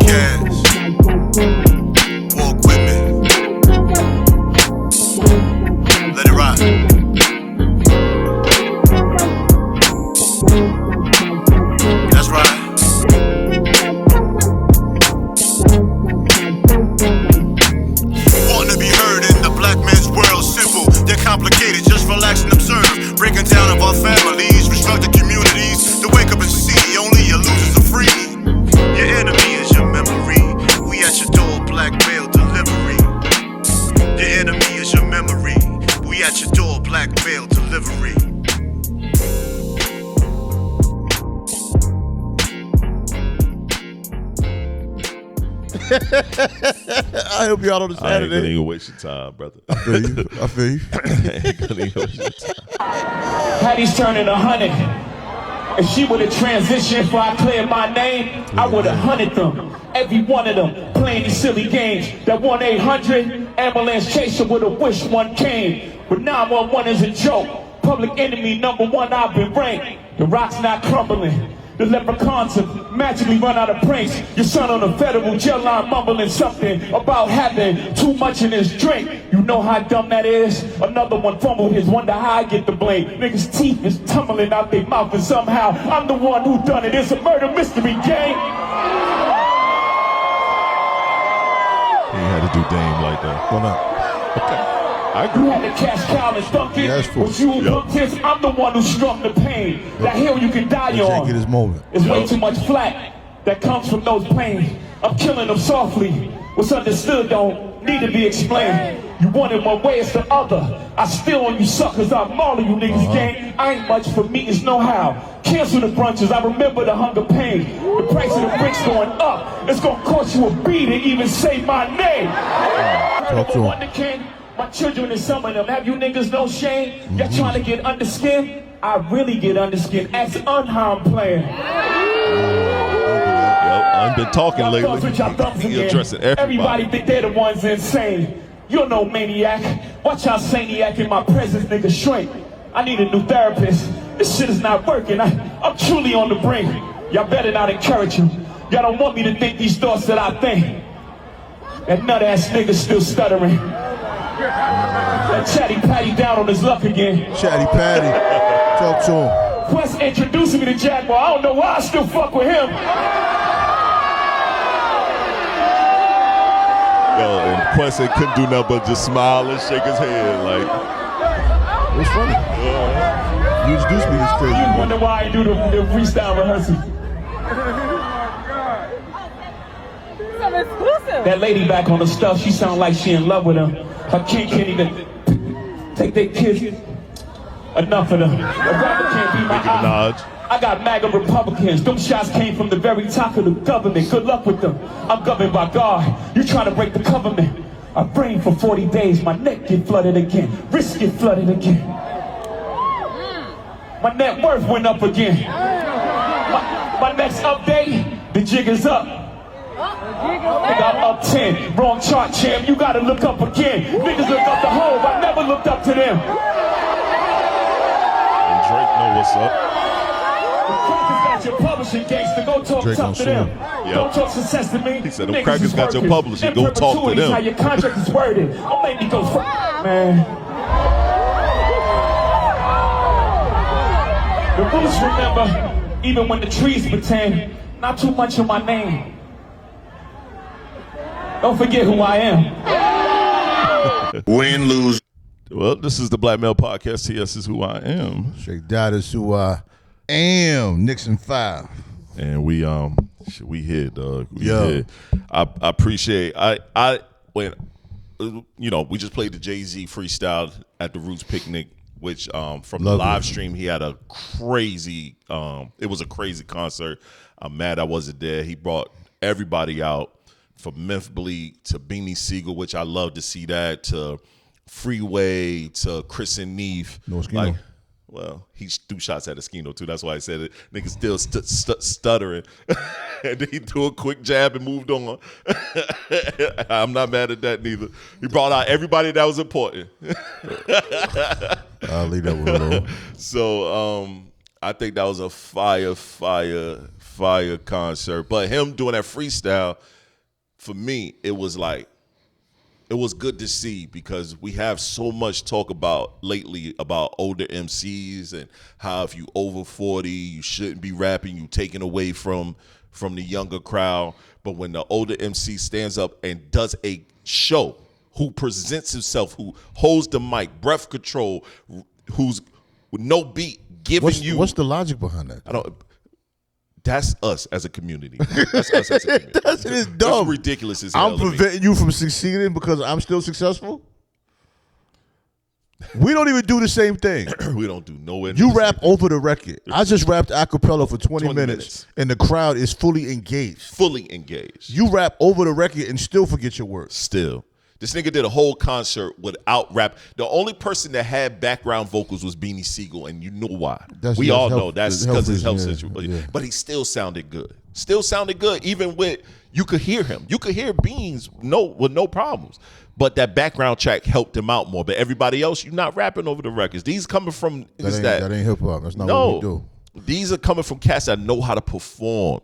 podcast. Walk with me. Let it rock. That's right. Wanting to be heard in the black man's world, simple. They're complicated, just relax and observe. Breaking down of our families, restructured communities. To wake up and see only your losers are free. Your enemy is your memory. We at your door, black mail delivery. Your enemy is your memory. We at your door, black mail delivery. I hope y'all on the Saturday. I ain't gonna even waste your time, brother. I feel you. I feel you. I ain't gonna even waste your time. Hattie's turning 100. If she would've transitioned before I cleared my name, I would've hunted them. Every one of them playing these silly games. That 1-800 ambulance chaser would've wished one came. But 911 is a joke. Public enemy #1, I've been ranked. The rock's not crumbling. The leprechauns have magically run out of pranks. Your son on a federal jail line mumbling something about having too much in his drink. You know how dumb that is? Another one fumbled his, wonder how I get the blame. Niggas' teeth is tumbling out their mouth and somehow I'm the one who done it. It's a murder mystery game. He had to do Dame like that. Well, not. Okay. I You agree. had to cash cow and thunk it. Yes, fool. But you Yep. looked this, I'm the one who strung the pain. That hill you can die Can't get his on. moment. It's way Yep. too much flack that comes from those planes. I'm killing them softly. What's understood don't need to be explained. You want it one way, it's the other. I still on you suckers, I'm mauling you niggas gang. I ain't much for me, it's no how. Cancel the brunches, I remember the hunger pain. The price of the bricks going up. It's gonna cost you a beat to even say my name. Talk to him. Wonder King, my children and some of them, have you niggas no shame? Y'all trying to get under skin? I really get under skin as an unharmed player. Yep, I've been talking Y'all thugs lately. with y'all thumbs He again. addressing everybody. Everybody think they're the ones insane. You're no maniac. Watch y'all saniac in my presence, nigga shrink. I need a new therapist. This shit is not working. I'm truly on the brink. Y'all better not encourage him. Y'all don't want me to think these thoughts that I think. That nut-ass nigga still stuttering. That chatty patty down on his luck again. Chatty Patty. Talk to him. Quest introducing me to Jaguar. I don't know why I still fuck with him. Yo, and Quest couldn't do nothing but just smile and shake his head like. It was funny. You introduced me to this crazy You boy. wonder why I do the freestyle rehearsal. That lady back on the stuff, she sound like she in love with him. Her kid can't even take their kids. Enough of them. A rapper can't be my Nicki eye. Minaj. I got MAGA Republicans. Them shots came from the very top of the government. Good luck with them. I'm governed by God. You trying to break the government. I brain for 40 days. My neck get flooded again. Wrist get flooded again. My net worth went up again. My next update, the jig is up. Nigga, I'm up 10. Wrong chart, champ. You gotta look up again. Niggas look up the hove. I never looked up to them. And Drake know what's up. Crackers got your publishing gangster. Go talk Drake tough to gonna them. Yep. Don't talk success to me. He said, them Niggas crackers is got your workers. publishing. In Go talk to perpetuity is them. how your contract is worded. Don't make me go man. The roots remember, even when the trees pretend, not too much of my name. Don't forget who I am. Win, lose. Well, this is the Black Male Podcast. TS is who I am. That is who I am. Nixon 5. And we hit, dog. We Yo. hit. I appreciate when we just played the Jay-Z freestyle at the Roots Picnic, which from the Love live it. stream he had a crazy it was a crazy concert. I'm mad I wasn't there. He brought everybody out from Myth Bleak to Beanie Siegel, which I love to see that, to Freeway, to Chris and Neef. No Eskimo. Well, he threw shots at Eskimo too. That's why I said it. Nigga still stuttering. And then he threw a quick jab and moved on. I'm not mad at that neither. He brought out everybody that was important. I'll leave that one alone. So I think that was a fire concert. But him doing that freestyle, for me, it was like, it was good to see because we have so much talk about lately about older MCs and how if you over 40, you shouldn't be rapping, you taken away from the younger crowd. But when the older MC stands up and does a show, who presents himself, who holds the mic, breath control, who's with no beat, giving What's the logic behind that? That's us as a community. That's us as a community. That shit is dumb. That's ridiculous as hell. I'm preventing you from succeeding because I'm still successful? We don't even do the same thing. We don't do nowhere. You rap over the record. I just rapped a cappella for 20 minutes, and the crowd is fully engaged. Fully engaged. You rap over the record and still forget your words. Still. This nigga did a whole concert without rap. The only person that had background vocals was Beanie Siegel, and you know why. We all know that's because of his health situation. Yeah. But he still sounded good. Still sounded good, even with, you could hear him. You could hear Beans with no problems. But that background track helped him out more. But everybody else, you're not rapping over the records. These coming from that ain't hip hop. That's not what we do. These are coming from cats that know how to perform.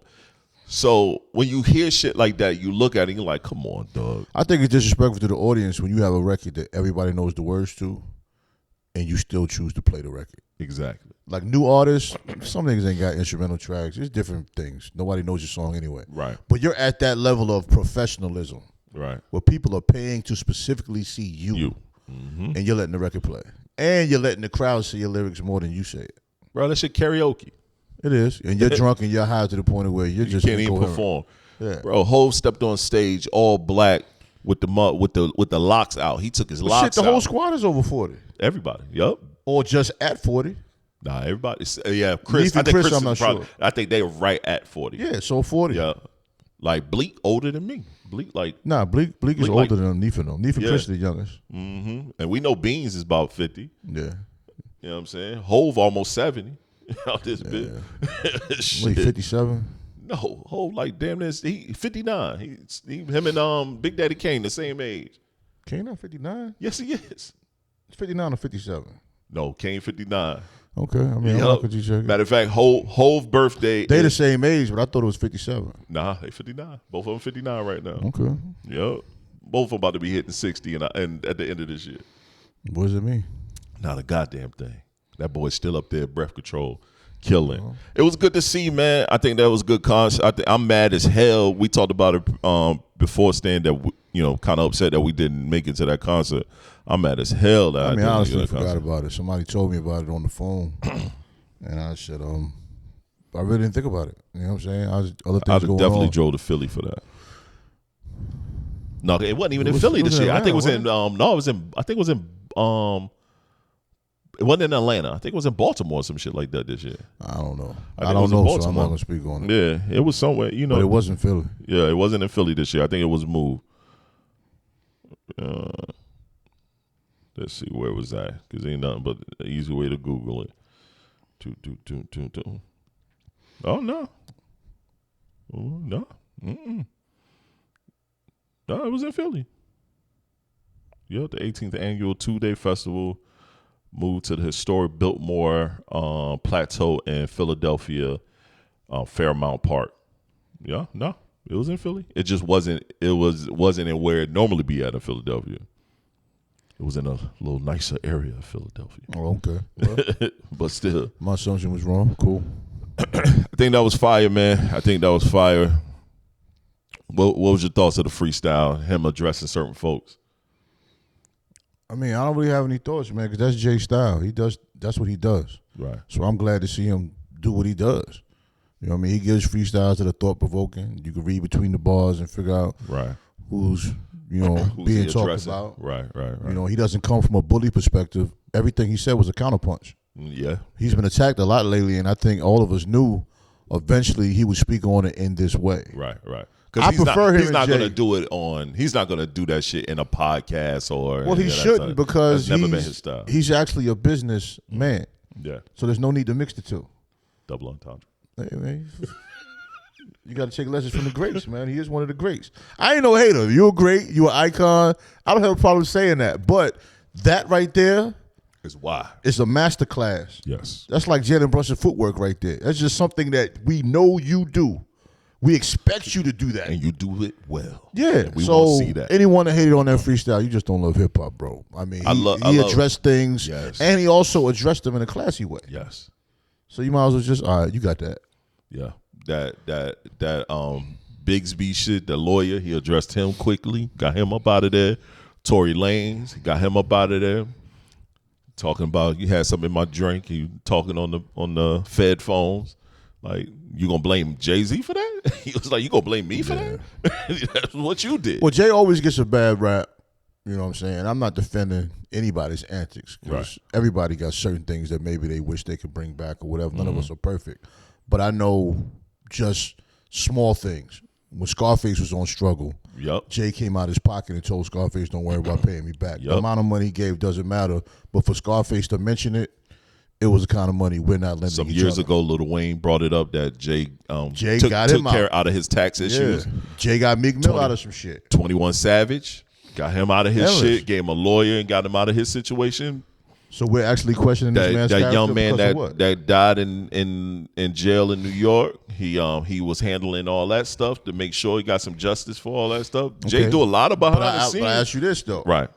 So when you hear shit like that, you look at it and you're like, come on, dog. I think it's disrespectful to the audience when you have a record that everybody knows the words to and you still choose to play the record. Exactly. Like new artists, some niggas ain't got instrumental tracks. It's different things. Nobody knows your song anyway. Right. But you're at that level of professionalism. Right. Where people are paying to specifically see you. Mm-hmm. And you're letting the record play. And you're letting the crowd see your lyrics more than you say it. Bro, that shit karaoke. It is. And you're drunk and you're high to the point of where you just can't even perform. Yeah. Bro, Hov stepped on stage all black with the locks out. He took his locks out. The whole out. squad is over 40. Everybody. Yup. Or just at 40. Nah, everybody. Yeah, Chris. I think Chris I'm not sure. I think they were right at 40. Yeah, so 40. Yeah. Like Bleak older than me. Bleak Bleak is older than Neefa though. Neefa Chris the youngest. Mm-hmm. And we know Beans is about 50. Yeah. You know what I'm saying? Hov almost 70. Out this bit. Wait, 57? No, Hov like damn this. He 59. Him and Big Daddy Kane the same age. Kane not 59? Yes, he is. It's 59 or 57. No, Kane 59. Okay, I mean, I'm not you matter of fact, Hov birthday. They the same age, but I thought it was 57. Nah, they 59. Both of them 59 right now. Okay. Yep. Both of them about to be hitting 60 and at the end of this year. What does it mean? Not a goddamn thing. That boy's still up there, breath control, killing. It was good to see, man. I think that was a good concert. I'm mad as hell. We talked about it before, Stan, that kind of upset that we didn't make it to that concert. I'm mad as hell that I honestly forgot about it. Somebody told me about it on the phone, and I said, I really didn't think about it. You know what I'm saying? I'd definitely drove to Philly for that. No, it wasn't even in Philly this year. I think it was in. It wasn't in Atlanta. I think it was in Baltimore or some shit like that this year. I don't know. I don't know, so I'm not going to speak on it. Yeah, it was somewhere, But it wasn't Philly. Yeah, it wasn't in Philly this year. I think it was moved. Let's see where it was at, because ain't nothing but an easy way to Google it. Oh, no. Oh, no. Mm-mm. No, it was in Philly. Yeah, the 18th annual 2-day festival moved to the historic Biltmore Plateau in Philadelphia, Fairmount Park. Yeah, no, it was in Philly. It just wasn't. It wasn't in where it normally be at in Philadelphia. It was in a little nicer area of Philadelphia. Oh, okay. Well, but still, my assumption was wrong. Cool. I think that was fire, man. I think that was fire. What was your thoughts of the freestyle? Him addressing certain folks. I mean, I don't really have any thoughts, man, because that's Jay's style. That's what he does. Right. So I'm glad to see him do what he does. You know what I mean? He gives freestyles that are thought-provoking. You can read between the bars and figure out who's being talked about. Right. You know, he doesn't come from a bully perspective. Everything he said was a counterpunch. Yeah. He's been attacked a lot lately, and I think all of us knew eventually he would speak on it in this way. Right. I prefer him. He's not going to do it on. He's not going to do that shit in a podcast or. Well, he shouldn't because that's never been his style. He's actually a business man. Yeah. So there's no need to mix the two. Double entendre. Hey, man. You got to take lessons from the greats, man. He is one of the greats. I ain't no hater. You're great. You're an icon. I don't have a problem saying that. But that right there is why. It's a master class. Yes. That's like Jalen Brunson's footwork right there. That's just something that we know you do. We expect you to do that. And you do it well. Yeah. And we so want to see that. anyone that hated on that freestyle, you just don't love hip hop, bro. I mean, he addressed things, Yes. and he also addressed them in a classy way. Yes. So you might as well just, all right, you got that. Yeah. That Bigsby shit, the lawyer, he addressed him quickly, got him up out of there. Tory Lanez, got him up out of there. Talking about you had something in my drink. You talking on the Fed phones. Like, you gonna blame Jay-Z for that? He was like, you gonna blame me for that? That's what you did. Well, Jay always gets a bad rap. You know what I'm saying? I'm not defending anybody's antics. Because everybody got certain things that maybe they wish they could bring back or whatever. None of us are perfect. But I know just small things. When Scarface was on Struggle, Jay came out his pocket and told Scarface, don't worry about paying me back. The amount of money he gave doesn't matter. But for Scarface to mention it, it was the kind of money we're not lending Some each years other. ago, Lil Wayne brought it up that Jay took care out of his tax issues. Jay got Meek Mill out of some shit. 21 Savage got him out of his Endless. shit, gave him a lawyer and got him out of his situation. So we're actually questioning this man's That young character man because of what? that died in jail in New York. He was handling all that stuff to make sure he got some justice for all that stuff. Jay Okay. do a lot of behind the But scenes. I ask you this though, Right?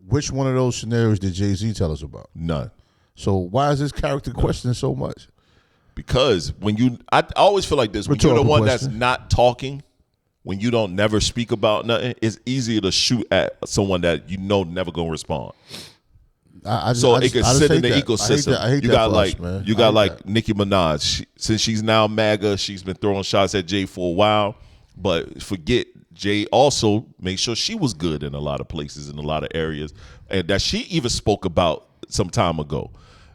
which one of those scenarios did Jay-Z tell us about? None. So why is this character questioned so much? Because I always feel like this. When you're the Rhetorical one question. that's not talking, when you don't never speak about nothing, it's easier to shoot at someone that you know never gonna respond. So it can sit in the ecosystem. I hate you that got for like us, man. you I got hate like that. Nicki Minaj. Since she's now MAGA, she's been throwing shots at Jay for a while. But forget, Jay also made sure she was good in a lot of places, in a lot of areas, and that she even spoke about some time ago.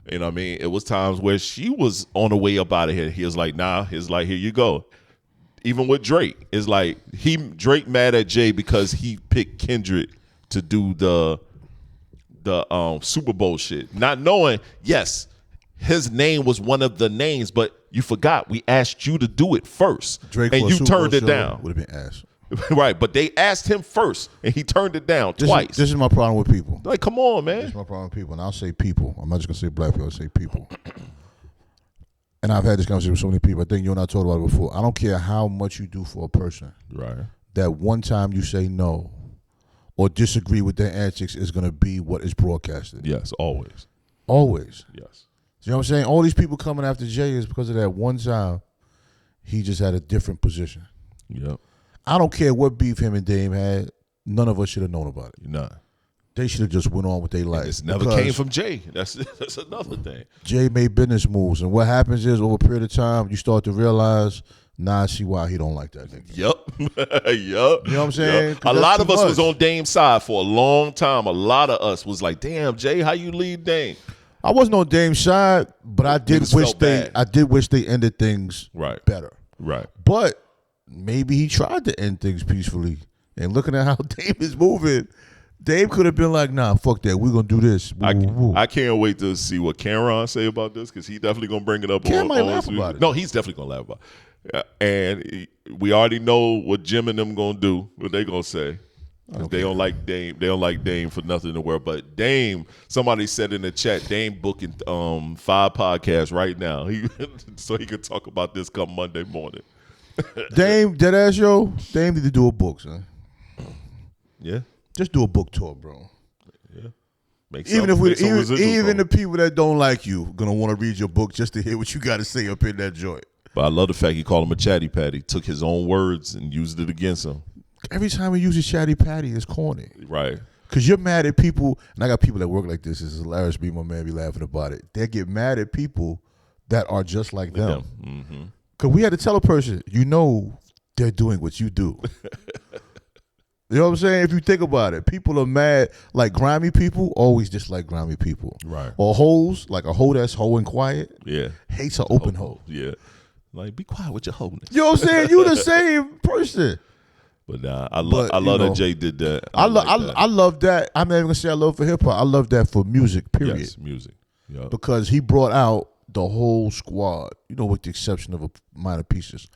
You know what I mean? It was times where she was on the way up out of here. He was like, nah. He's like, here you go. Even with Drake, it's like Drake mad at Jay because he picked Kendrick to do the Super Bowl shit, not knowing, yes, his name was one of the names, but you forgot we asked you to do it first, Drake and for a you Super turned Bowl it show down. Would have been ass. Right, but they asked him first, and he turned it down twice. This is my problem with people. Like, come on, This man. is my problem with people, and I'll say people. I'm not just gonna say black people. I'll say people. And I've had this conversation with so many people. I think you and I talked about it before. I don't care how much you do for a person. Right. That one time you say no or disagree with their antics is going to be what is broadcasted. Yes, always. Always. Yes. You know what I'm saying? All these people coming after Jay is because of that one time he just had a different position. Yep. I don't care what beef him and Dame had. None of us should have known about it. Nah. They should have just went on with their life. It's never Because came from Jay. That's another thing. Jay made business moves. And what happens is over a period of time, you start to realize, nah, I see why he don't like that nigga. Yep. Yep. You know what I'm saying? Yep. 'Cause A that's lot too of us was much. on Dame's side for a long time. A lot of us was like, damn, Jay, how you lead Dame? I wasn't on Dame's side, but I did Niggas wish felt bad. I did wish they ended things Right. better. Right. But maybe he tried to end things peacefully. And looking at how Dame is moving, Dame could have been like, nah, fuck that. We're going to do this. Woo, woo, woo. I can't wait to see what Cameron say about this because he definitely going to bring it up. Cam might on laugh his- about it. No, he's definitely going to laugh about it. And we already know what Jim and them going to do, what they going to say. 'Cause they don't like Dame. They don't like Dame for nothing in the world. But Dame, somebody said in the chat, Dame booking 5 podcasts right now. So he could talk about this come Monday morning. Dame, deadass, yo, Dame need to do a book, son. Yeah. Just do a book tour, bro. Make Even some- if we, make some even, residuals even from the it. people that don't like you gonna want to read your book just to hear what you got to say up in that joint. But I love the fact he called him a chatty patty. Took his own words and used it against him. Every time he uses chatty patty, it's corny. Right. Because you're mad at people, and I got people that work like this. It's hilarious. Me and my man be laughing about it. They get mad at people that are just like them. Mm-hmm. Because we had to tell a person, you know they're doing what you do. You know what I'm saying? If you think about it, people are mad. Like grimy people always dislike grimy people. Right. Or hoes, like a hoe that's hoe and quiet, Yeah. hates an open hoe. Yeah. Like, be quiet with your wholeness. You know what I'm saying? You the same person. But nah, I But, love you know, that Jay did that. I like that. love that. I'm not even gonna say I love for hip hop. I love that for music, period. Yes, music. Yeah. Because he brought out the whole squad. You know, with the exception of a minor pieces,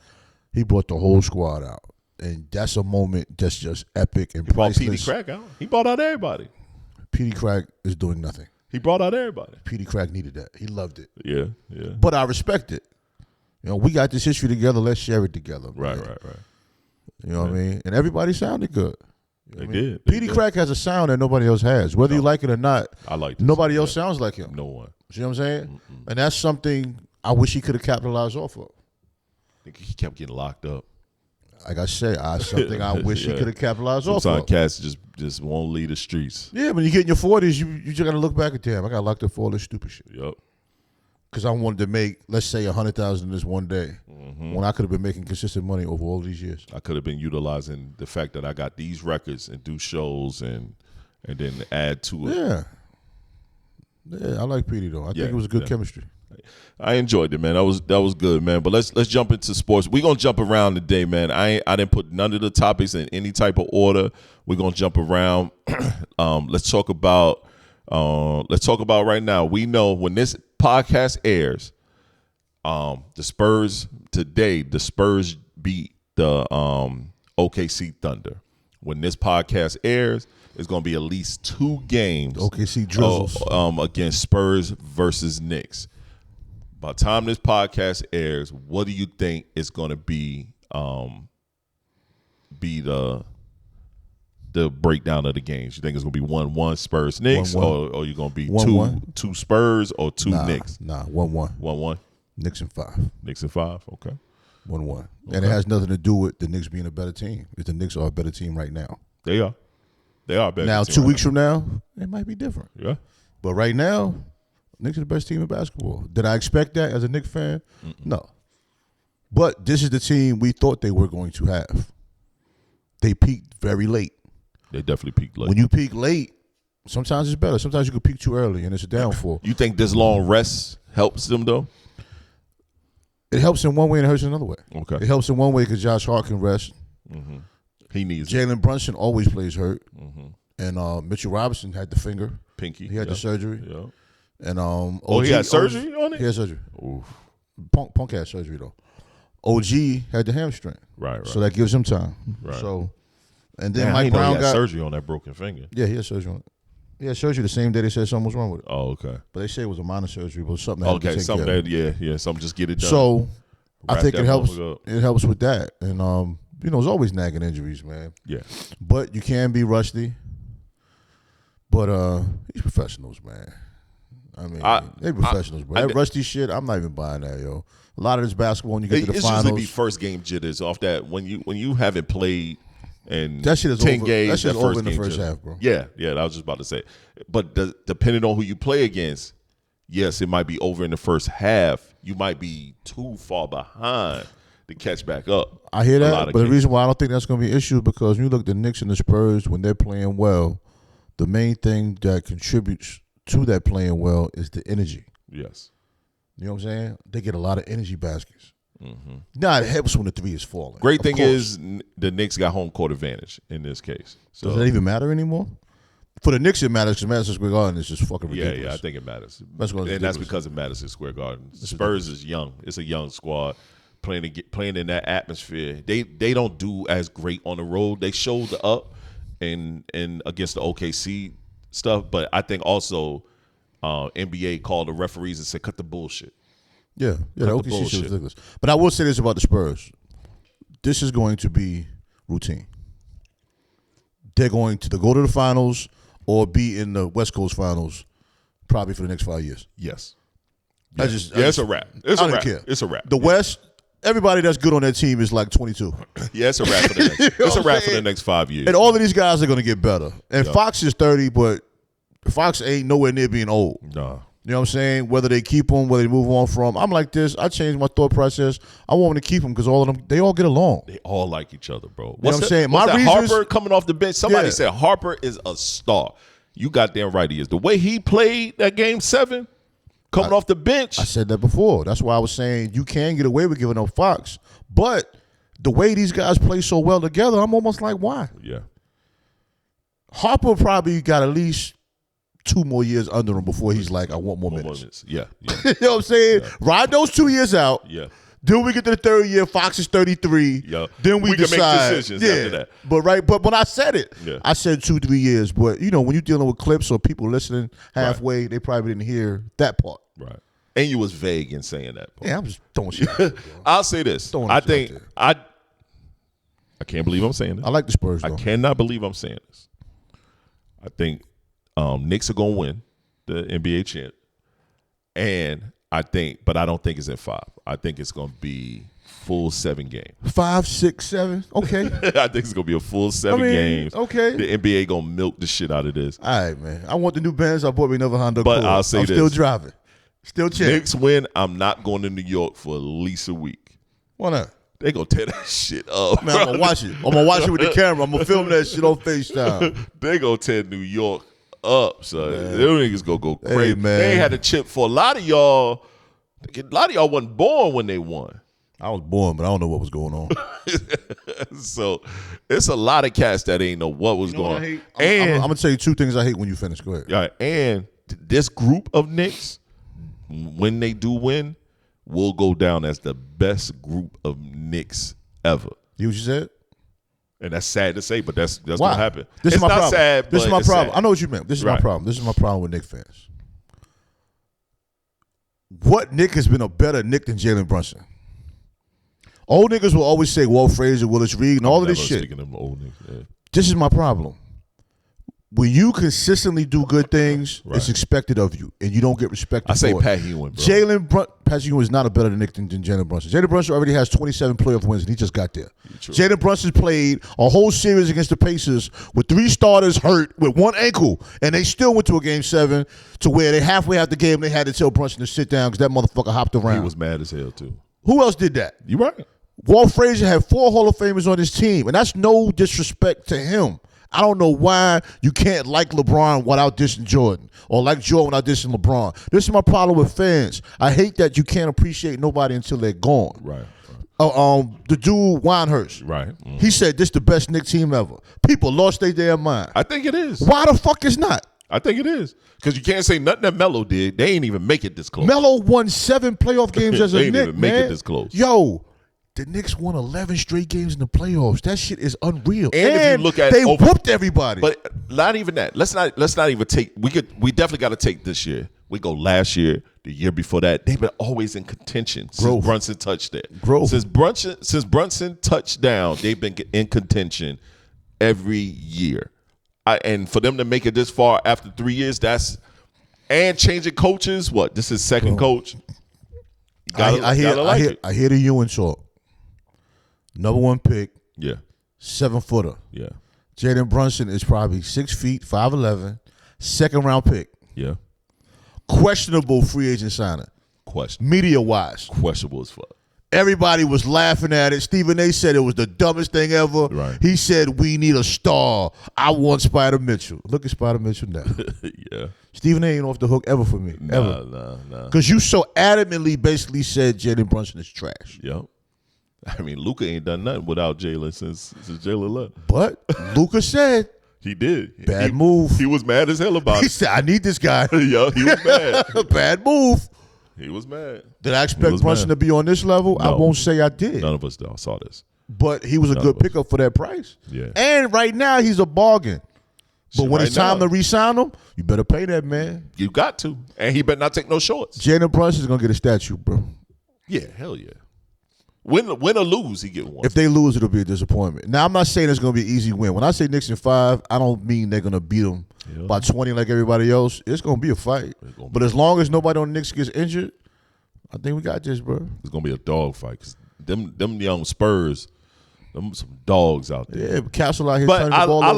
he brought the whole squad out, and that's a moment that's just epic and He brought Petey priceless. Crack out. He brought out everybody. Petey Crack is doing nothing. He brought out everybody. Petey Crack needed that. He loved it, Yeah, yeah. but I respect it. You know, we got this history together. Let's share it together. Right. You know what I mean? And everybody sounded good. They did. Petey Crack has a sound that nobody else has. Whether you like it or not, I like this. nobody else sounds like him. No one. See what I'm saying? And that's something I wish he could have capitalized off of. I think he kept getting locked up. Like I say, something I wish he could have capitalized off Sometimes of. cats just won't leave the streets. Yeah, when you get in your 40s, you just got to look back at, damn, I got locked up for all this stupid shit. Yep. Because I wanted to make, let's say, $100,000 this one day, when I could have been making consistent money over all these years. I could have been utilizing the fact that I got these records and do shows and then add to it. Yeah, I like Petey though. I think it was good chemistry. I enjoyed it, man. That was good, man. But let's jump into sports. We're gonna jump around today, man. I didn't put none of the topics in any type of order. We're gonna jump around. Let's talk about right now. We know when this podcast airs, the Spurs beat the OKC Thunder. When this podcast airs, it's going to be at least 2 games. OKC drizzles against Spurs versus Knicks. By the time this podcast airs, what do you think is going to be the breakdown of the games? You think it's going to be 1-1 Spurs Knicks, 1-1. or you going to be 1-1. two Spurs or 2 Knicks? 1-1. 1-1. Knicks in 5. Knicks in 5. Okay. 1-1. Okay. And it has nothing to do with the Knicks being a better team. Because the Knicks are a better team right now. They are. They are a better now, team 2 right weeks now. from now, it might be different. Yeah. But right now, Knicks are the best team in basketball. Did I expect that as a Knicks fan? No. But this is the team we thought they were going to have. They peaked very late. They definitely peaked late. When you peak late, sometimes it's better. Sometimes you can peak too early, and it's a downfall. You think this long rest helps them, though? It helps in one way and it hurts in another way. Okay. It helps in one way because Josh Hart can rest. He needs it. Jalen Brunson always plays hurt. And Mitchell Robinson had the finger. Pinky. He had the surgery. Yeah. And he had surgery on it? He had surgery. Oof. Punk had surgery, though. OG had the hamstring. Right. So that gives him time. Right. So, and then Man, I Mike didn't know Brown he had got surgery on that broken finger. Yeah, he had surgery on it. He had surgery the same day they said something was wrong with it. Oh, okay. But they say it was a minor surgery, but something that had to Okay, take something care of. that, something just get it done. So, I Wrap think that it helps. motherfucker up. It helps with that, and there's always nagging injuries, man. Yeah. But you can be rusty. But these professionals, man. I mean, they professionals, bro. That rusty shit, I'm not even buying that, yo. A lot of this basketball, when you get to the It's finals, usually be first game jitters off that when you haven't played and that shit is 10 over. games. That shit is over in the game first jitters. half, bro. Yeah, I was just about to say. But depending on who you play against, yes, it might be over in the first half. You might be too far behind to catch back up. I hear A lot that, of but the cases. reason why I don't think that's going to be an issue is because when you look at the Knicks and the Spurs, when they're playing well, the main thing that contributes to that playing well is the energy. Yes. You know what I'm saying? They get a lot of energy baskets. Now, it helps when the 3 is falling. Great of thing course. is the Knicks got home court advantage in this case. So Does that even matter anymore? For the Knicks, it matters because Madison Square Garden is just fucking ridiculous. yeah, I think it matters. That's what it's and that's ridiculous. because of Madison Square Garden. Spurs is young. It's a young squad playing in that atmosphere. They don't do as great on the road. They showed up and against the OKC stuff, but I think also NBA called the referees and said, cut the bullshit. Yeah, the the OKC shit bullshit. was ridiculous. But I will say this about the Spurs. This is going to be routine. They're going to go to the finals or be in the West Coast finals probably for the next 5 years. Yes. It's a wrap. It's I a don't wrap. care. It's a wrap. The West, everybody that's good on that team is like 22. Yeah, it's a wrap for the next. It's a what I'm wrap for saying? the next 5 years. And all of these guys are going to get better. And Fox is 30, but Fox ain't nowhere near being old. Nah. You know what I'm saying? Whether they keep him, whether they move on from. I'm like this. I changed my thought process. I want them to keep him because all of them, they all get along. They all like each other, bro. what I'm saying? My What's that, reasons- Harper coming off the bench. Somebody Yeah. said Harper is a star. You goddamn right he is. The way he played that game 7, coming off the bench. I said that before. That's why I was saying you can get away with giving up Fox. But the way these guys play so well together, I'm almost like, why? Yeah. Harper probably got at least 2 more years under him before he's like, I want more minutes. Moments. Yeah. Yeah. You know what I'm saying? Ride those 2 years out. Yeah. Then we get to the 3rd year. Fox is 33. Yeah. Then we We can make decide. decisions after that. But when I said it, Yeah. I said 2-3 years. But when you're dealing with clips or people listening halfway, they probably didn't hear that part. Right. And you was vague in saying that. Yeah, I'm just throwing shit out there. I'll say this. I think I can't believe I'm saying this. I like the Spurs, though. I cannot believe I'm saying this. I think Knicks are going to win the NBA champ. But I don't think it's in 5. I think it's going to be full 7 games. 5, 6, 7. Okay. I think it's going to be a full 7 games. Okay. The NBA going to milk the shit out of this. All right, man. I want the new Benz. I bought me another Honda Accord. But I'll say I'm this. still driving. Still chilling. Knicks win, I'm not going to New York for at least a week. Why not? They going to tear that shit up. Man, I'm going to watch it. I'm going to watch it with the camera. I'm going to film that shit on FaceTime. They going to tear New York up, son. Them niggas going to go crazy. Hey, man. They ain't had a chip for a lot of y'all. A lot of y'all wasn't born when they won. I was born, but I don't know what was going on. So it's a lot of cats that ain't know what was going on. I'm going to tell you 2 things I hate when you finish. Go ahead. Right, and this group of Knicks, when they do win, will go down as the best group of Knicks ever. You what you said? And that's sad to say, but that's Why? going to happen. This is my not problem. sad, This is but my it's problem. sad. I know what you meant. This is my Right. problem. This is my problem with Knicks fans. What Nick has been a better Nick than Jalen Brunson? Old niggas will always say Walt Frazier, Willis Reed, and all of this Never shit. speaking of old niggas, yeah. This is my problem. When you consistently do good things, it's expected of you, and you don't get respected I say for it. Pat Ewing, bro. Pat Ewing is not a better Nick than Jalen Brunson. Jalen Brunson already has 27 playoff wins, and he just got there. Jalen Brunson played a whole series against the Pacers with 3 starters hurt with 1 ankle, and they still went to a Game 7 to where they halfway out the game they had to tell Brunson to sit down because that motherfucker hopped around. He was mad as hell, too. Who else did that? You right. Walt Frazier had 4 Hall of Famers on his team, and that's no disrespect to him. I don't know why you can't like LeBron without dissing Jordan or like Jordan without dissing LeBron. This is my problem with fans. I hate that you can't appreciate nobody until they're gone. Right. The dude, Winehurst. Right. Mm-hmm. He said this the best Knicks team ever. People lost their damn mind. I think it is. Why the fuck is not? I think it is. Because you can't say nothing that Melo did. They ain't even make it this close. Melo won 7 playoff games as a They ain't Knick, even make man. it this close. Yo, the Knicks won 11 straight games in the playoffs. That shit is unreal. And if you look at they whooped everybody. But not even that. Let's not even take. We definitely got to take this year. We go last year, the year before that. They've been always in contention since Brunson touched it. Since Brunson touched down, they've been in contention every year. And for them to make it this far after 3 years, and changing coaches. What? This is second coach. I hear the Ewing talk. Number 1 pick. Yeah. 7-footer. Yeah. Jalen Brunson is probably 6 feet, 5'11", 2nd round pick. Yeah. Questionable free agent signing. Media wise. Questionable as fuck. Everybody was laughing at it. Stephen A. said it was the dumbest thing ever. Right. He said, we need a star. I want Spider Mitchell. Look at Spider Mitchell now. Yeah. Stephen A. ain't off the hook ever for me. Ever. Nah. Because you so adamantly basically said Jalen Brunson is trash. Yep. I mean, Luka ain't done nothing without Jalen since Jalen left. But Luka said, he did. Bad move. He was mad as hell about it. He said, I need this guy. Yeah, he was mad. Bad move. He was mad. Did I expect Brunson to be on this level? No. I won't say I did. None of us saw this. But he was a good pickup for that price. Yeah. And right now, he's a bargain. But when it's time now, to re-sign him, you better pay that, man. You got to. And he better not take no shorts. Jalen Brunson's going to get a statue, bro. Yeah, hell yeah. Win or lose, he get one. If they lose, it'll be a disappointment. Now, I'm not saying it's going to be an easy win. When I say Knicks in 5, I don't mean they're going to beat them by 20 like everybody else. It's going to be a fight. But as long as nobody on the Knicks gets injured, I think we got this, bro. It's going to be a dog fight. Cause them young Spurs, them some dogs out there. Yeah, Castle out here but turning the ball I over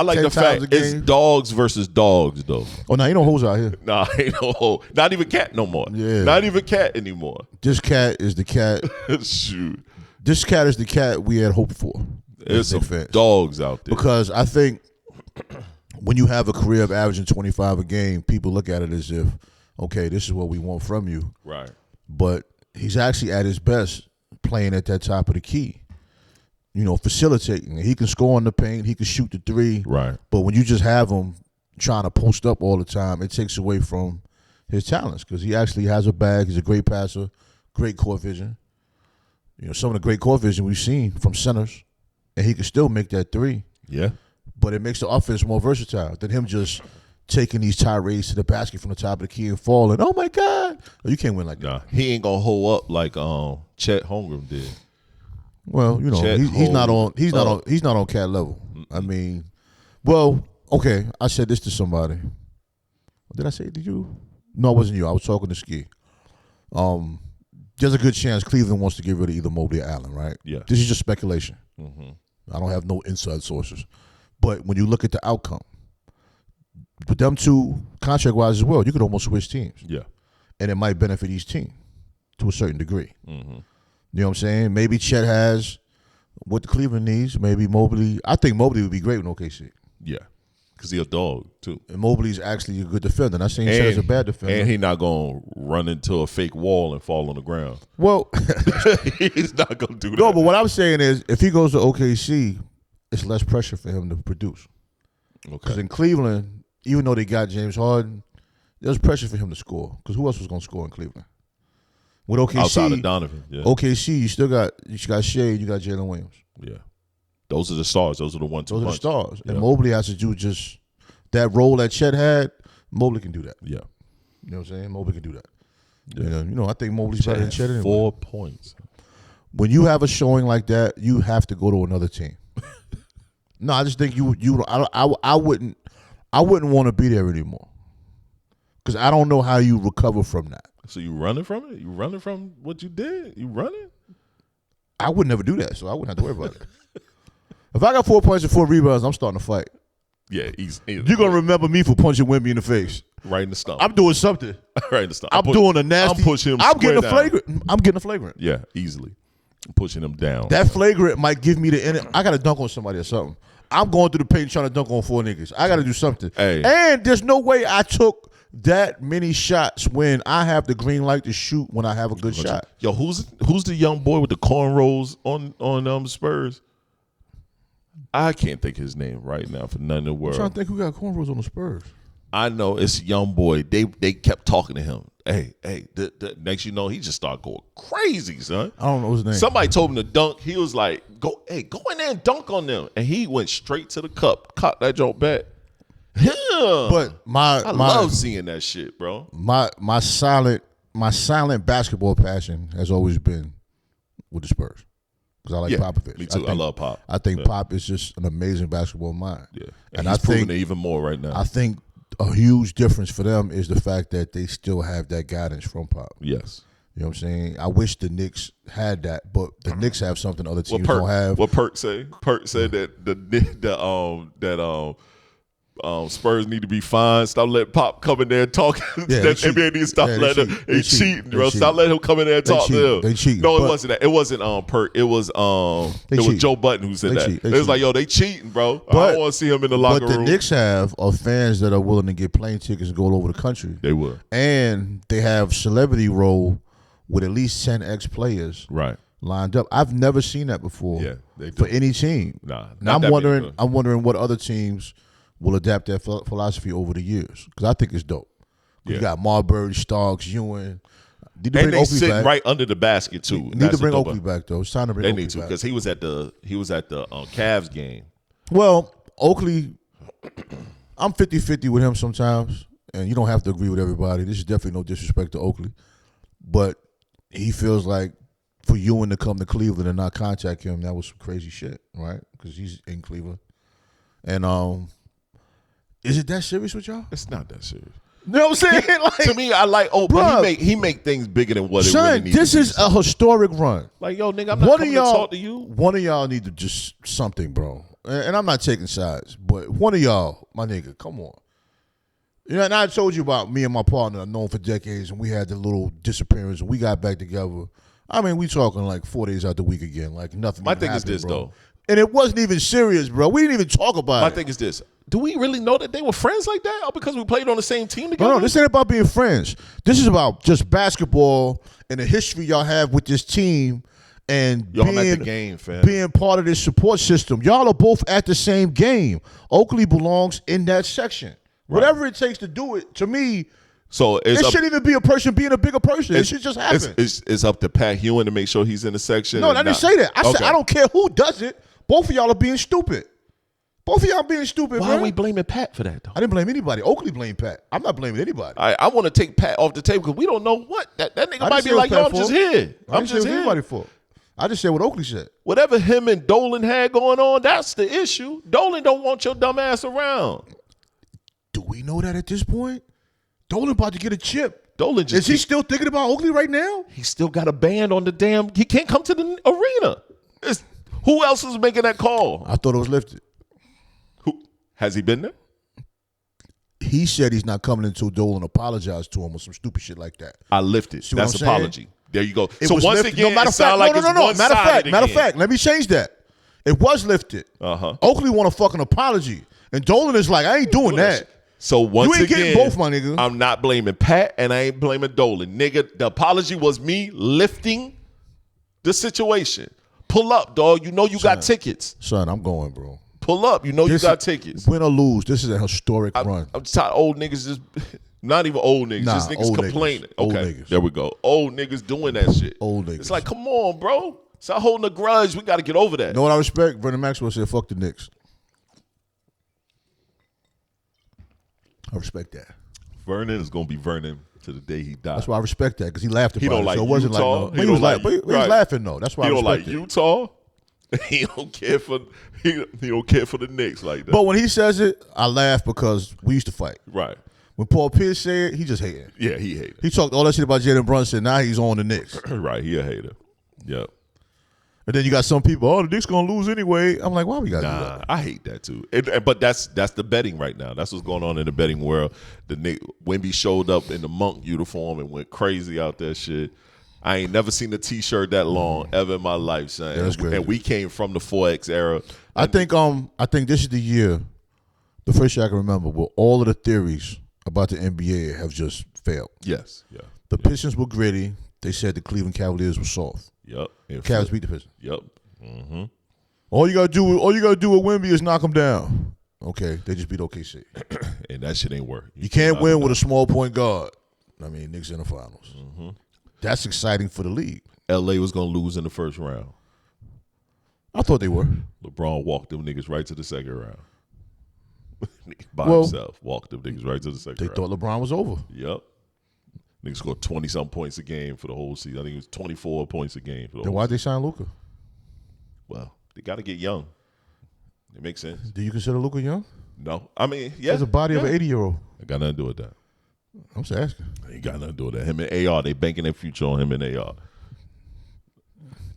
like the fact it's dogs versus dogs, though. Oh, no, ain't no hoes out here. Nah, ain't no hoe. Not even cat no more. Yeah. Not even cat anymore. This cat is the cat. Shoot. This cat is the cat we had hoped for. There's some dogs out there. Because I think when you have a career of averaging 25 a game, people look at it as if, okay, this is what we want from you. Right. But he's actually at his best playing at that top of the key. You know, facilitating. He can score in the paint. He can shoot the 3. Right. But when you just have him trying to post up all the time, it takes away from his talents because he actually has a bag. He's a great passer, great court vision. You know, some of the great court vision we've seen from centers, and he can still make that 3. Yeah. But it makes the offense more versatile than him just taking these tirades to the basket from the top of the key and falling. Oh my God! You can't win like that. Nah, he ain't gonna hold up like Chet Holmgren did. Well, you know, he's not on cat level. I mean, well, okay. I said this to somebody. Did I say it to you? No, it wasn't you. I was talking to Ski. There's a good chance Cleveland wants to get rid of either Mobley or Allen, right? Yeah. This is just speculation. I don't have no inside sources. But when you look at the outcome, with them two, contract-wise as well, you could almost switch teams. Yeah. And it might benefit each team to a certain degree. You know what I'm saying? Maybe Chet has what the Cleveland needs. Maybe Mobley. I think Mobley would be great with OKC. Yeah. Because he's a dog, too. And Mobley's actually a good defender. Not saying Chet is a bad defender. And he's not going to run into a fake wall and fall on the ground. Well, he's not going to do that. No, but what I'm saying is if he goes to OKC, it's less pressure for him to produce. Because in Cleveland, even though they got James Harden, there's pressure for him to score. Because who else was going to score in Cleveland? With OKC, outside of Donovan, OKC, you still got Shea, you got Jalen Williams. Yeah, those are the stars. Those are the 1-2 Those are the stars. Yeah. And Mobley has to do just that role that Chet had. Mobley can do that. Yeah, you know what I'm saying? Mobley can do that. Yeah. You know, I think Mobley's better than Chet anyway. 4 points. When you have a showing like that, you have to go to another team. No, I just think I wouldn't want to be there anymore because I don't know how you recover from that. So you running from it? You running from what you did? You running? I would never do that, so I wouldn't have to worry about it. If I got 4 points and 4 rebounds, I'm starting to fight. Yeah, you're gonna remember me for punching Wemby in the face. Right in the stomach. I'm doing something. Right in the stomach. I'm doing a nasty. I'm pushing him. I'm getting a down. flagrant. I'm getting a flagrant. Yeah, easily. I'm pushing him down. That flagrant might give me the. I got to dunk on somebody or something. I'm going through the paint trying to dunk on 4 niggas. I got to do something. Hey. And there's no way I took that many shots when I have the green light to shoot when I have a good shot. Yo, who's the young boy with the cornrows on Spurs? I can't think his name right now for none in the world. I'm trying to think who got cornrows on the Spurs. I know it's a young boy. They kept talking to him. Hey, the next you know, he just started going crazy, son. I don't know his name. Somebody told him to dunk. He was like, go in there and dunk on them. And he went straight to the cup, caught that joint back. Yeah. But I love seeing that shit, bro. My silent basketball passion has always been with the Spurs. Because I like Popovich. Me too. I love Pop. I think Pop is just an amazing basketball mind. Yeah. And he's I think proving it even more right now. I think a huge difference for them is the fact that they still have that guidance from Pop. Yes. You know what I'm saying? I wish the Knicks had that, but the Knicks have something other teams don't have. What Perk say? Perk said that Spurs need to be fined. Stop letting Pop come in there and talk. Yeah, that NBA needs to stop letting him. They cheating, bro. Stop letting him come in there and talk to him. They cheating. No, it wasn't that. It wasn't Perk. It was Joe Budden who said that. It was like, yo, they cheating, bro. I don't want to see him in the locker room. But the Knicks are fans that are willing to get plane tickets and go all over the country. They will. And they have celebrity role with at least 10 ex-players lined up. I've never seen that before. Yeah, they do. For any team. Nah, now I'm wondering what other teams will adapt that philosophy over the years because I think it's dope. You got Marbury, Starks, Ewan. And they sit right under the basket too. Need to bring Oakley back though. It's time to bring Oakley back. They need to because he was at the Cavs game. Well, Oakley, I'm 50-50 with him sometimes, and you don't have to agree with everybody. This is definitely no disrespect to Oakley, but he feels like for Ewan to come to Cleveland and not contact him, that was some crazy shit, right? Because he's in Cleveland, and is it that serious with y'all? It's not that serious. You know what I'm saying? Like, to me, I like but he make things bigger than what it really needs. This is a historic run. Like, yo, nigga, I'm not coming to talk to you. One of y'all need to just something, bro. And I'm not taking sides, but one of y'all, my nigga, come on. You know, and I told you about me and my partner I've known for decades, and we had the little disappearance, and we got back together. I mean, we talking like 4 days out the week again, like nothing. My thing is this, though. And it wasn't even serious, bro. We didn't even talk about it. My thing is this. Do we really know that they were friends like that? Or because we played on the same team together? No, this ain't about being friends. This is about just basketball and the history y'all have with this team and I'm at the game, fam. Being part of this support system. Y'all are both at the same game. Oakley belongs in that section. Right. Whatever it takes to do it, to me, so it shouldn't even be a person being a bigger person. It should just happen. It's up to Pat Ewing to make sure he's in the section. No, I didn't say that. I said I don't care who does it. Both of y'all are being stupid. Both of y'all being stupid, Why bro. are we blaming Pat for that, though? I didn't blame anybody. Oakley blamed Pat. I'm not blaming anybody. I want to take Pat off the table because we don't know what. That nigga I might didn't be say like, it yo, was I'm Pat's just fault. here. I I'm didn't say it just was here. anybody's fault. I just said what Oakley said. Whatever him and Dolan had going on, that's the issue. Dolan don't want your dumb ass around. Do we know that at this point? Dolan about to get a chip. Dolan just Is he still thinking about Oakley right now? He still got a band on the damn. He can't come to the arena. Who else is making that call? I thought it was lifted. Who has he been there? He said he's not coming until Dolan apologized to him or some stupid shit like that. I lifted. See what That's I'm saying? apology. There you go. It So was once lifted. again, matter it sounds like it's Matter one-sided of fact, let me change that. It was lifted. Oakley want a fucking apology. And Dolan is like, I ain't doing that. So once You ain't again, getting both, my nigga. I'm not blaming Pat and I ain't blaming Dolan. Nigga, the apology was me lifting the situation. Pull up, dog. You know you got tickets. Son, I'm going, bro. Pull up. You know you got tickets. Win or lose, this is a historic run. I'm tired of old niggas just, not even old niggas, just niggas old complaining. niggas. Old Okay, niggas. there we go. Old niggas doing that shit. Old niggas. It's like, come on, bro. Stop holding a grudge. We got to get over that. You know what I respect? Vernon Maxwell said, fuck the Knicks. I respect that. Vernon is going to be Vernon to the day he dies. That's why I respect that because he laughed about He don't it. like So it wasn't Utah. like no. He But he don't was like- like, but he was right. laughing though. That's why He I don't respect like it. Utah. He don't care for he don't care for the Knicks like that. But when he says it, I laugh because we used to fight. Right. When Paul Pierce said it, he just hated. Yeah, he hated. He talked all that shit about Jalen Brunson. Now he's on the Knicks. Right, he a hater. Yep. And then you got some people, oh, the Knicks gonna lose anyway. I'm like, why we gotta do Nah, that? I hate that too. But that's the betting right now. That's what's going on in the betting world. The Nick Wemby showed up in the monk uniform and went crazy out that shit. I ain't never seen a T-shirt that long ever in my life, son. That's crazy. And we came from the 4X era. I think this is the year, the first year I can remember, where all of the theories about the NBA have just failed. Yes. Yeah. The Pistons were gritty. They said the Cleveland Cavaliers were soft. Yep. Cavs beat the Pistons. Yep. Mm-hmm. All you gotta do with Wemby is knock them down. Okay, they just beat OKC. And that shit ain't work. You can't win with a small point guard. I mean, Knicks in the finals. Mm-hmm. That's exciting for the league. LA was gonna lose in the first round. I thought they were. LeBron walked them niggas right to the second round. By Well, himself. Walked them niggas right to the second They round. thought LeBron was over. Yep. Niggas scored 20-something points a game for the whole season. I think it was 24 points a game for the Then whole why'd they season. sign Luka? Well, they got to get young. It makes sense. Do you consider Luka young? No. I mean, yeah. He has a body of an 80-year-old. It got nothing to do with that. I'm just asking. Ain't got nothing to do with that. Him and AR, they banking their future on him and AR.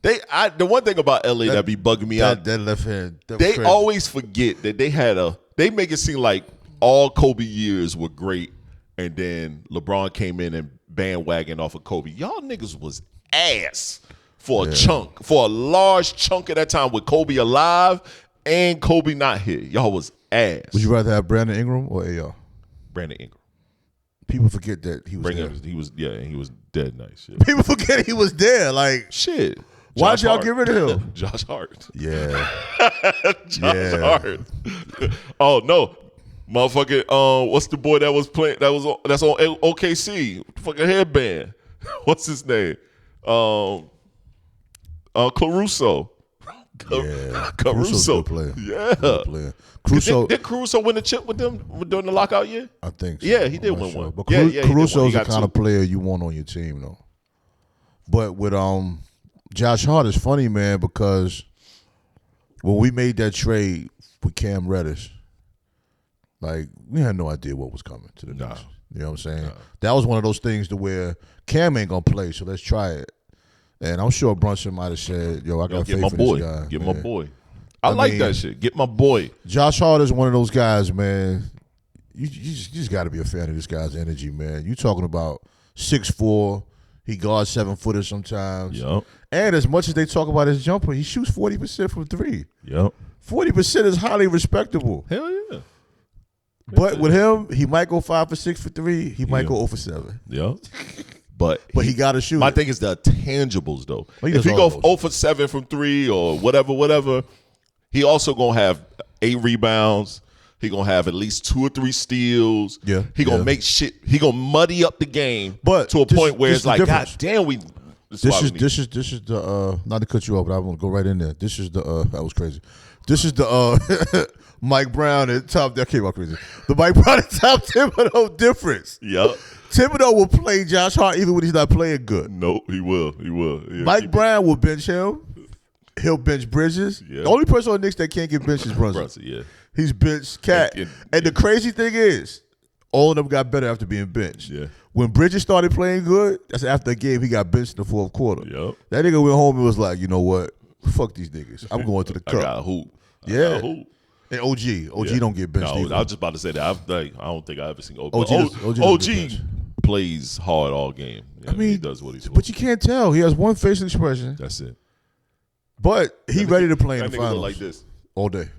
The one thing about LA that be bugging me out, That left hand. That was they crazy. always forget that they make it seem like all Kobe years were great, and then LeBron came in and bandwagon off of Kobe. Y'all niggas was ass for a chunk, for a large chunk of that time with Kobe alive and Kobe not here. Y'all was ass. Would you rather have Brandon Ingram or AR? Brandon Ingram. People forget that he was there. He was dead nice. Shit. People forget he was there. Like, Shit. why'd Josh y'all Hart. get rid of him? Josh Hart. Yeah. Josh Hart. Oh no, motherfucking what's the boy that was playing? That's on OKC. Fucking headband. What's his name? Caruso. Yeah. Caruso. Caruso's a good player. Yeah. Good player. Caruso, Did Caruso win the chip with them during the lockout year? I think so. Yeah, he did I'm not win one. But Yeah, he did win. Caruso's He the got kind of two. player you want on your team, though. But with Josh Hart, is funny, man, because when we made that trade with Cam Reddish, like, we had no idea what was coming to the Knicks. You know what I'm saying? That was one of those things to where Cam ain't gonna play, so let's try it. And I'm sure Brunson might have said, "Yo, I got Get faith my in boy. this guy." Get man. my boy. I like mean, that shit. Get my boy. Josh Hart is one of those guys, man. You just got to be a fan of this guy's energy, man. You talking about 6'4", he guards 7-footers sometimes. Yep. And as much as they talk about his jumper, he shoots 40% from three. Yep. 40% is highly respectable. Hell yeah. But with him, he might go 5 for 6 for three. He might go 0 for 7. Yep. But he got to shoot. My it. thing is the tangibles, though. Well, he if does he all go those. 0 for 7 from 3 or whatever, he also going to have 8 rebounds. He going to have at least 2 or 3 steals. Yeah, He going to yeah. make shit. He going to muddy up the game But to a this- point where this it's the like, God difference. damn, This is the not to cut you off, but I want to go right in there. This is the that was crazy. This is the Mike Brown at top. That came out crazy. The Mike Brown at top Thibodeau difference. Yep. Thibodeau will play Josh Hart even when he's not playing good. No, he will. Yeah, Mike Brown will bench him. He'll bench Bridges. Yeah. The only person on the Knicks that can't get benched is Brunson. Yeah. He's benched Cat. And the crazy thing is, all of them got better after being benched. Yeah. When Bridges started playing good, that's after a game he got benched in the fourth quarter. Yep. That nigga went home and was like, you know what? Fuck these niggas. I'm going to the cup. I got a hoop. Yeah. And OG don't get benched either. I was just about to say that. I don't think I ever seen OG. OG plays hard all game. Yeah, he does what he's supposed but you can't tell. He has one facial expression. That's it. But he ready to play in the finals. Look like this all day.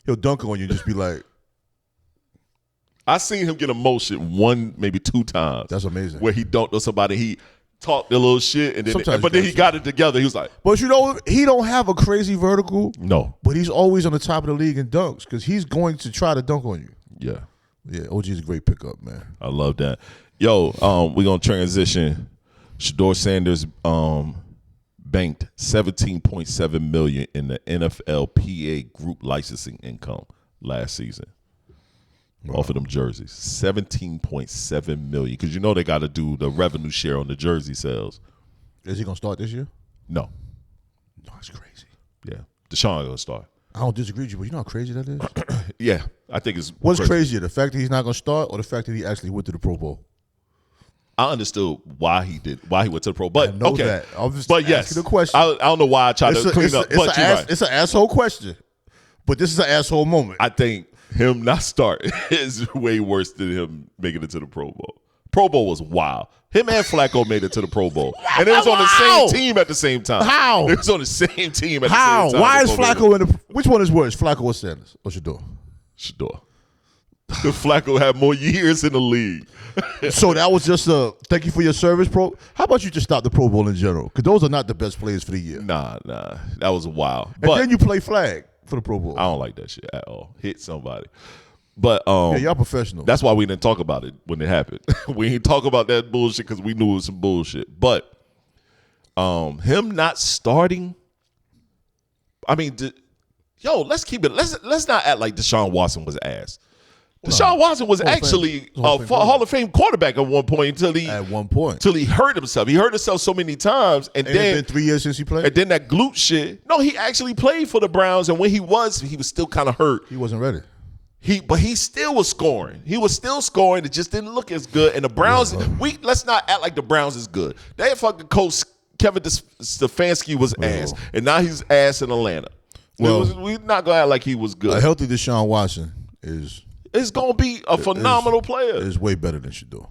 He'll dunk on you and just be like. I seen him get emotion one, maybe two times. That's amazing. Where he dunked on somebody, he talked a little shit, and then he got it together. He was like, but you know, he don't have a crazy vertical. No, but he's always on the top of the league in dunks because he's going to try to dunk on you. Yeah. OG is a great pickup, man. I love that. Yo, we're gonna transition. Shedeur Sanders banked $17.7 million in the NFLPA group licensing income last season. Off of them jerseys, $17.7 million. Because you know they got to do the revenue share on the jersey sales. Is he gonna start this year? No, that's crazy. Yeah, Deshaun gonna start. I don't disagree with you, but you know how crazy that is. Yeah, I think it's what's crazier, the fact that he's not gonna start, or the fact that he actually went to the Pro Bowl? I understood why he went to the Pro Bowl. But I know okay, that. I'm just but yes, asking the question. I don't know why I tried to clean up. But you're right. It's an asshole question, but this is an asshole moment. I think him not starting is way worse than him making it to the Pro Bowl. Pro Bowl was wild. Him and Flacco made it to the Pro Bowl. And it was on the same team at the same time. How? It was on the same team at the How? same time. Why is Flacco in the – which one is worse, Flacco or Sanders or Shedeur? Shedeur. The Flacco had more years in the league. So that was just a thank you for your service, Pro. How about you just stop the Pro Bowl in general? Because those are not the best players for the year. Nah. That was wild. And then you play flag for the Pro Bowl. I don't like that shit at all. Hit somebody. But yeah, y'all professional. That's why we didn't talk about it when it happened. We didn't talk about that bullshit because we knew it was some bullshit. But him not starting, I mean, let's keep it. Let's not act like Deshaun Watson was ass. Deshaun Watson was actually a Hall of Fame quarterback at one point until he hurt himself. He hurt himself so many times, and then it's been 3 years since he played. And then that glute shit. No, he actually played for the Browns, and when he was still kind of hurt. He wasn't ready. But he still was scoring. He was still scoring. It just didn't look as good. And the Browns, let's not act like the Browns is good. That fucking coach Kevin Stefanski was ass, and now he's ass in Atlanta. We're not gonna act like he was good. A healthy Deshaun Watson is. It's gonna be a phenomenal player. It's way better than Shedeur.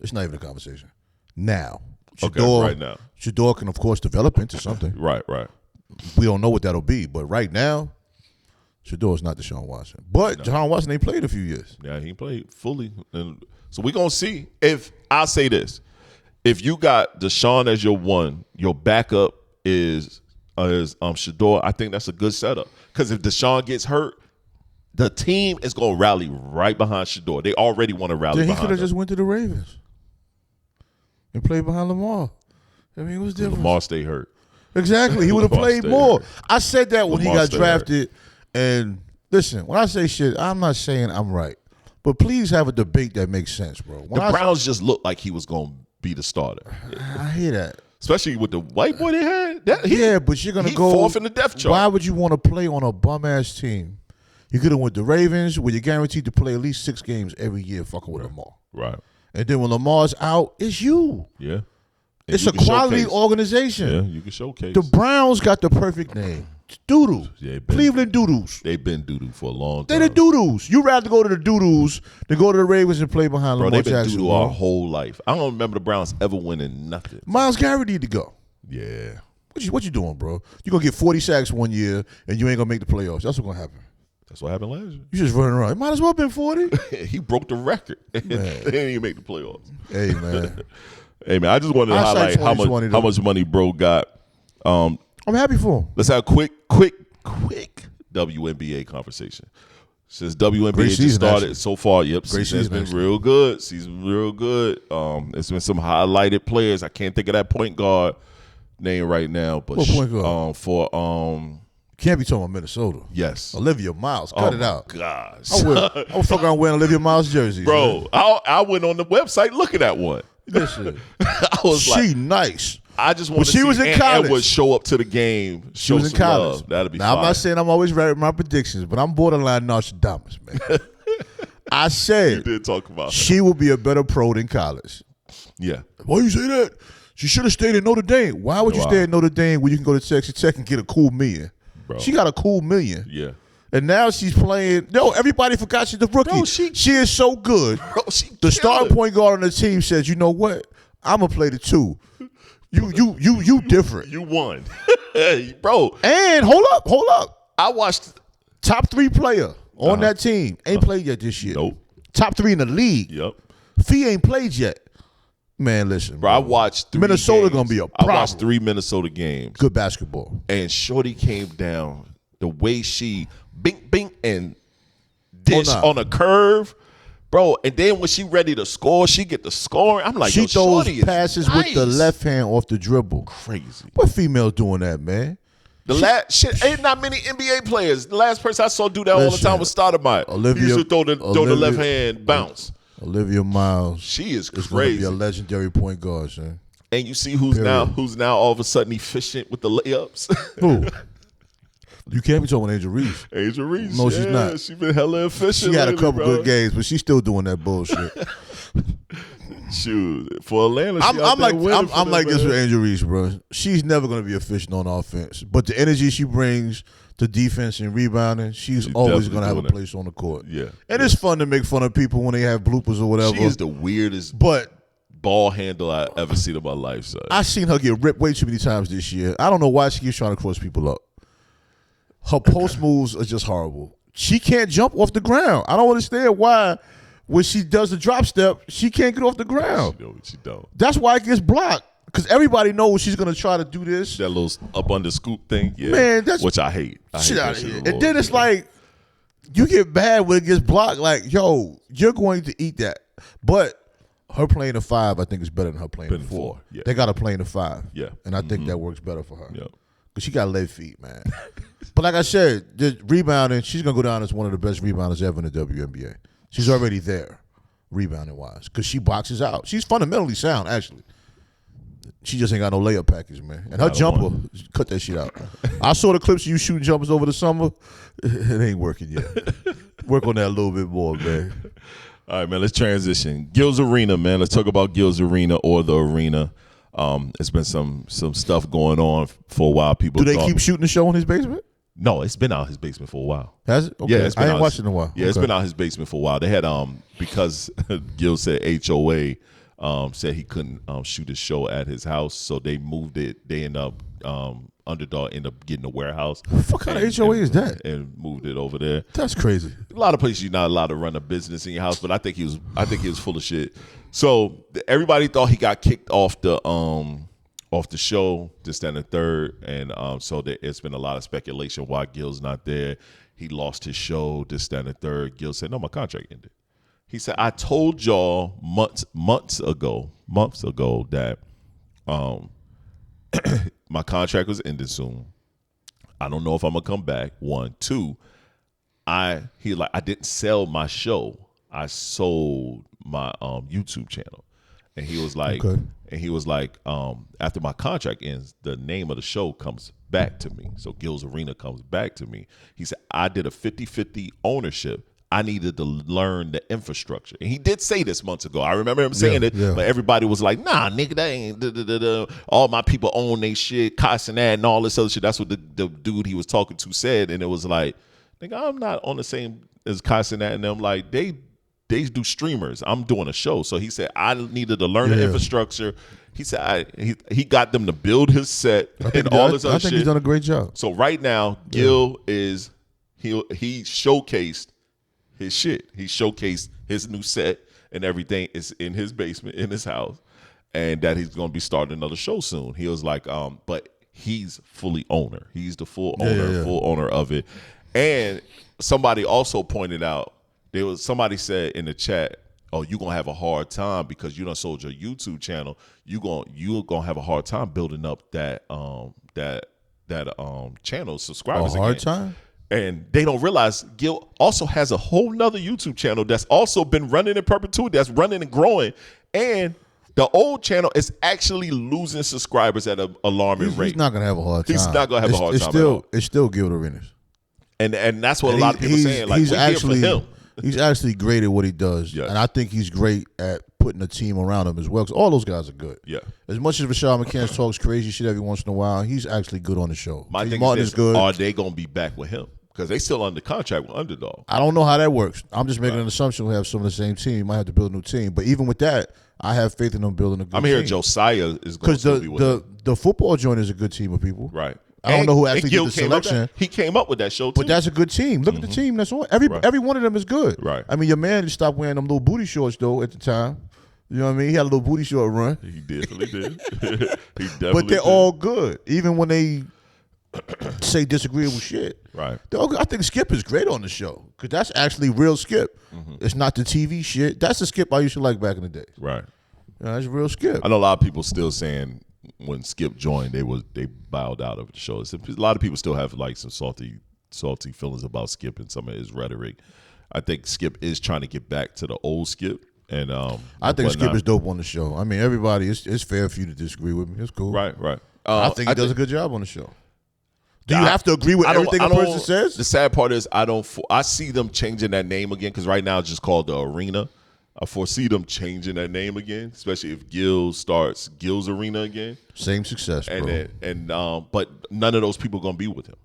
It's not even a conversation. Now, right now, Shedeur can of course develop into something. Right. We don't know what that'll be, but right now, Shedeur is not Deshaun Watson. But Deshaun Watson ain't played a few years. Yeah, he played fully, and so we're gonna see. If I say this, if you got Deshaun as your one, your backup is Shedeur. I think that's a good setup because if Deshaun gets hurt, the team is going to rally right behind Shedeur. They already want to rally behind him. He could have just went to the Ravens and played behind Lamar. I mean, it was different. Lamar stayed hurt. Exactly. He would have played more. I said that when he got drafted. And listen, when I say shit, I'm not saying I'm right. But please have a debate that makes sense, bro. The Browns just looked like he was going to be the starter. I hear that. Especially with the white boy they had. But you're going to go fourth in the depth chart. Why would you want to play on a bum-ass team? You could have went to Ravens where you're guaranteed to play at least 6 games every year fucking with Lamar. Right. And then when Lamar's out, it's you. Yeah. It's a quality organization. Yeah, you can showcase. The Browns got the perfect name. Doodoo. Yeah, Cleveland Doodoo's. They've been doodoo for a long time. They're the Doodoo's. You'd rather go to the Doodoo's than go to the Ravens and play behind Lamar Jackson. They've been doodoo our whole life. I don't remember the Browns ever winning nothing. Myles Garrett need to go. Yeah. What you doing, bro? You're going to get 40 sacks one year and you ain't going to make the playoffs. That's what's going to happen. That's what happened last year. You just running around. It might as well have been 40. He broke the record. They didn't even make the playoffs. Hey, man. Hey, man, I just wanted to highlight how much money bro got. I'm happy for him. Let's have a quick WNBA conversation. Since WNBA Great just season, started actually. so far, yep, Great season's season, been actually. real good. Season real good. It's been some highlighted players. I can't think of that point guard name right now, but What point guard? Can't be talking about Minnesota. yes, Olivia Miles. Cut it out. Gosh, I was fucking around wearing Olivia Miles jerseys. bro, Man. I went on the website looking at one. Listen, I was like, she nice. I just want to she see was in Ant college. Edwards show up to the game. She was in college. Love. That'd be now, fire. I'm not saying I'm always right with my predictions, but I'm borderline Nostradamus, man. I You said did talk about that. she will be a better pro than college. Yeah, Why you say that? She should have stayed at Notre Dame. Why would you Wow. stay at Notre Dame when you can go to Texas Tech and get a cool million? Bro. She got a cool million. yeah. And now she's playing. No, everybody forgot she's the rookie. Bro, she is so good. Bro, she The killed starting it. point guard on the team says, "You know what? I'm gonna play the two. You different." You won, bro. And hold up. I watched. Top 3 player on that team ain't played yet this year. Nope. Top 3 in the league. Yep. Fee ain't played yet. Man, listen, Bro, I watched 3 Minnesota games. gonna be a I watched problem. 3 Minnesota games, Good basketball. and Shorty came down the way she bing and dish Oh, nah. on a curve, bro. And then when she ready to score, she get the scoring. I'm like, She yo, throws Shorty is passes nice. with the left hand off the dribble. Crazy. What female doing that, man? The last shit ain't not many NBA players. The last person I saw do that all the Listen, time was Stoudemire. Olivia- He used to throw the Olivia- left hand bounce. Olivia Miles She is is going to crazy. be a legendary point guard, son. And you see who's now all of a sudden efficient with the layups. Who? You can't be talking about Angel Reese. Angel Reese. No, she's not. She's been hella efficient. She had a lately, couple bro. good games, but she's still doing that bullshit. Shoot, for Atlanta, she I'm out there like winning for them, this man. with Angel Reese, bro. She's never going to be efficient on offense, but the energy she brings to defense and rebounding, she's always definitely going to have a doing that. place on the court. Yeah. And it's fun to make fun of people when they have bloopers or whatever. She is the weirdest But ball handle I ever seen in my life, son. I've seen her get ripped way too many times this year. I don't know why she keeps trying to cross people up. Her post moves are just horrible. She can't jump off the ground. I don't understand why when she does the drop step, she can't get off the ground. She don't. That's why it gets blocked. Because everybody knows she's going to try to do this. That little up under scoop thing, yeah. Man, that's- which I hate. I hate Shit that out of shit here. a And little then it's bit. like, you get mad when it gets blocked. Like, yo, you're going to eat that. But her playing the 5, I think, is better than her playing the 4. Yeah. They got her playing the 5. Yeah. And I think that works better for her. Yeah. Because she got lead feet, man. But like I said, the rebounding, she's going to go down as one of the best rebounders ever in the WNBA. She's already there, rebounding-wise, because she boxes out. She's fundamentally sound, actually. She just ain't got no layup package, man. And her jumper, cut that shit out. I saw the clips of you shooting jumpers over the summer. It ain't working yet. Work on that a little bit more, man. All right, man, let's transition. Gills Arena, man. Let's talk about Gills Arena or the arena. It's been some stuff going on for a while. People Do they keep shooting the show in his basement? No, it's been out his basement for a while. Has it? Okay. Yeah, it's been I ain't out watched it in a while. Yeah, it's Okay. been out his basement for a while. They had because Gil said HOA said he couldn't shoot his show at his house, so they moved it. They end up Underdog end up getting a warehouse. What kind of HOA is that? And moved it over there. That's crazy. A lot of places you're not allowed to run a business in your house, but I think he was full of shit. So everybody thought he got kicked off the show, This, That, and the Third, and so it's been a lot of speculation why Gil's not there. He lost his show, This, That, and the Third. Gil said, "No, my contract ended." He said, "I told y'all months ago that my contract was ending soon. I don't know if I'm gonna come back. 1, 2, I didn't sell my show. I sold my YouTube channel." And he was like, after my contract ends, the name of the show comes back to me. So Gills Arena comes back to me. He said, I did a 50-50 ownership. I needed to learn the infrastructure. And he did say this months ago. I remember him saying it, but everybody was like, nah, nigga, that ain't, all my people own they shit, cussing that and all this other shit. That's what the dude he was talking to said. And it was like, nigga, I'm not on the same as cussing that and them. Like, they do streamers. I'm doing a show. So he said, I needed to learn the infrastructure. He said, he got them to build his set and all this other shit. I think he's done a great job. So right now, Gil is, he showcased his shit. He showcased his new set and everything is in his basement, in his house, and that he's going to be starting another show soon. He was like, but he's fully owner. He's the full owner of it. And somebody also pointed out, somebody said in the chat, "Oh, you're gonna have a hard time because you done sold your YouTube channel. You're gonna have a hard time building up that channel subscribers." A hard again. time? And they don't realize Gil also has a whole nother YouTube channel that's also been running in perpetuity, that's running and growing. And the old channel is actually losing subscribers at an alarming rate. He's not gonna have a hard time. He's not gonna have a hard time at all. It's still Gil Arenas. And that's what a lot of people are saying. Like, we're here for him. He's actually great at what he does. Yes. And I think he's great at putting a team around him as well. Because all those guys are good. Yeah. As much as Rashad McCants talks crazy shit every once in a while, he's actually good on the show. My thing Martin is is good. Are they going to be back with him? Because they still under contract with Underdog. I don't know how that works. I'm just making an assumption we'll have some of the same team. You might have to build a new team. But even with that, I have faith in them building a good team. I'm hearing Josiah is going to be with him. The football joint is a good team of people. Right. I don't know who actually did the selection. He came up with that show, too. But that's a good team. Look at the team that's on. Every one of them is good. Right. I mean, your man stopped wearing them little booty shorts, though, at the time. You know what I mean? He had a little booty short run. He definitely did. He definitely But they're did. all good. Even when they say disagreeable shit. Right. They're all good. I think Skip is great on the show. Because that's actually real Skip. It's not the TV shit. That's the Skip I used to like back in the day. Right. That's real Skip. I know a lot of people still saying when Skip joined, they bowed out of the show. A lot of people still have like some salty feelings about Skip and some of his rhetoric. I think Skip is trying to get back to the old Skip, and I think Skip is dope on the show. I mean, everybody, it's fair for you to disagree with me. It's cool. Right. I think he does a good job on the show. Do you have to agree with everything a person says? The sad part is I see them changing that name again because right now it's just called the Arena. I foresee them changing that name again, especially if Gills starts Gills Arena again. Same success, bro. But none of those people are going to be with him.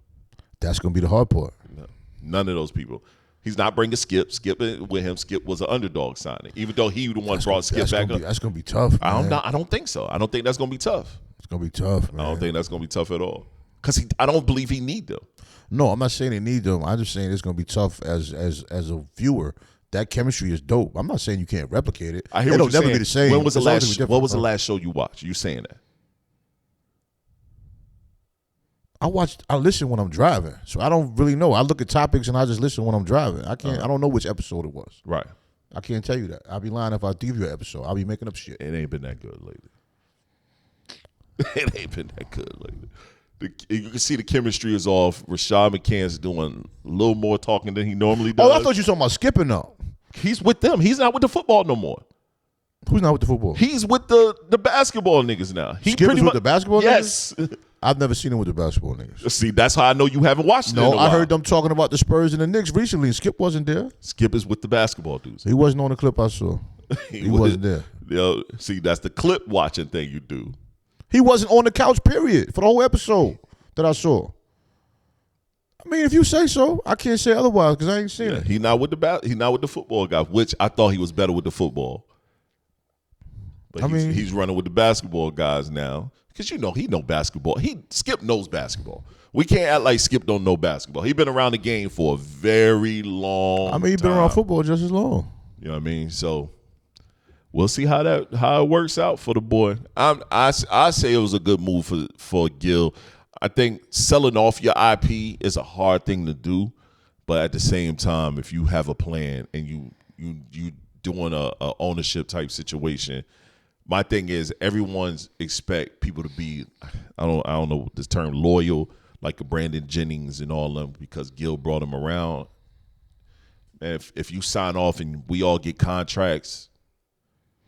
That's going to be the hard part. No, none of those people. He's not bringing Skip. Skip with him. Skip was an Underdog signing, even though he the one brought Skip back up. That's going to be tough, man. I don't think so. I don't think that's going to be tough. It's going to be tough, man. I don't think that's going to be tough at all. Because I don't believe he need them. No, I'm not saying they need them. I'm just saying it's going to be tough as a viewer. That chemistry is dope. I'm not saying you can't replicate it. I hear It'll what you're never be the same. When was the last? What was the bro. last show you watched? You saying that? I listen when I'm driving, so I don't really know. I look at topics and I just listen when I'm driving. I don't know which episode it was. Right. I can't tell you that. I'll be lying if I give you an episode. I'll be making up shit. It ain't been that good lately. It ain't been that good lately. You can see the chemistry is off. Rashad McCants doing a little more talking than he normally does. Oh, I thought you were talking about skipping though. He's with them. He's not with the football no more. Who's not with the football? He's with the basketball niggas now. He Skip is with the basketball yes. niggas? Yes. I've never seen him with the basketball niggas. See, that's how I know you haven't watched it. No, in a while. I heard them talking about the Spurs and the Knicks recently, and Skip wasn't there. Skip is with the basketball dudes. He wasn't on the clip I saw. He wasn't there. See, that's the clip watching thing you do. He wasn't on the couch, period, for the whole episode that I saw. I mean, if you say so, I can't say otherwise because I ain't seen it. He's not with the football guy, which I thought he was better with the football. But he's running with the basketball guys now because he know basketball. Skip knows basketball. We can't act like Skip don't know basketball. He's been around the game for a very long. I mean, he's been around football just as long. You know what I mean? So we'll see how it works out for the boy. I say it was a good move for Gil. I think selling off your IP is a hard thing to do, but at the same time, if you have a plan and you doing a ownership type situation, my thing is everyone's expect people to be I don't know this term loyal like a Brandon Jennings and all of them because Gil brought him around. And if you sign off and we all get contracts,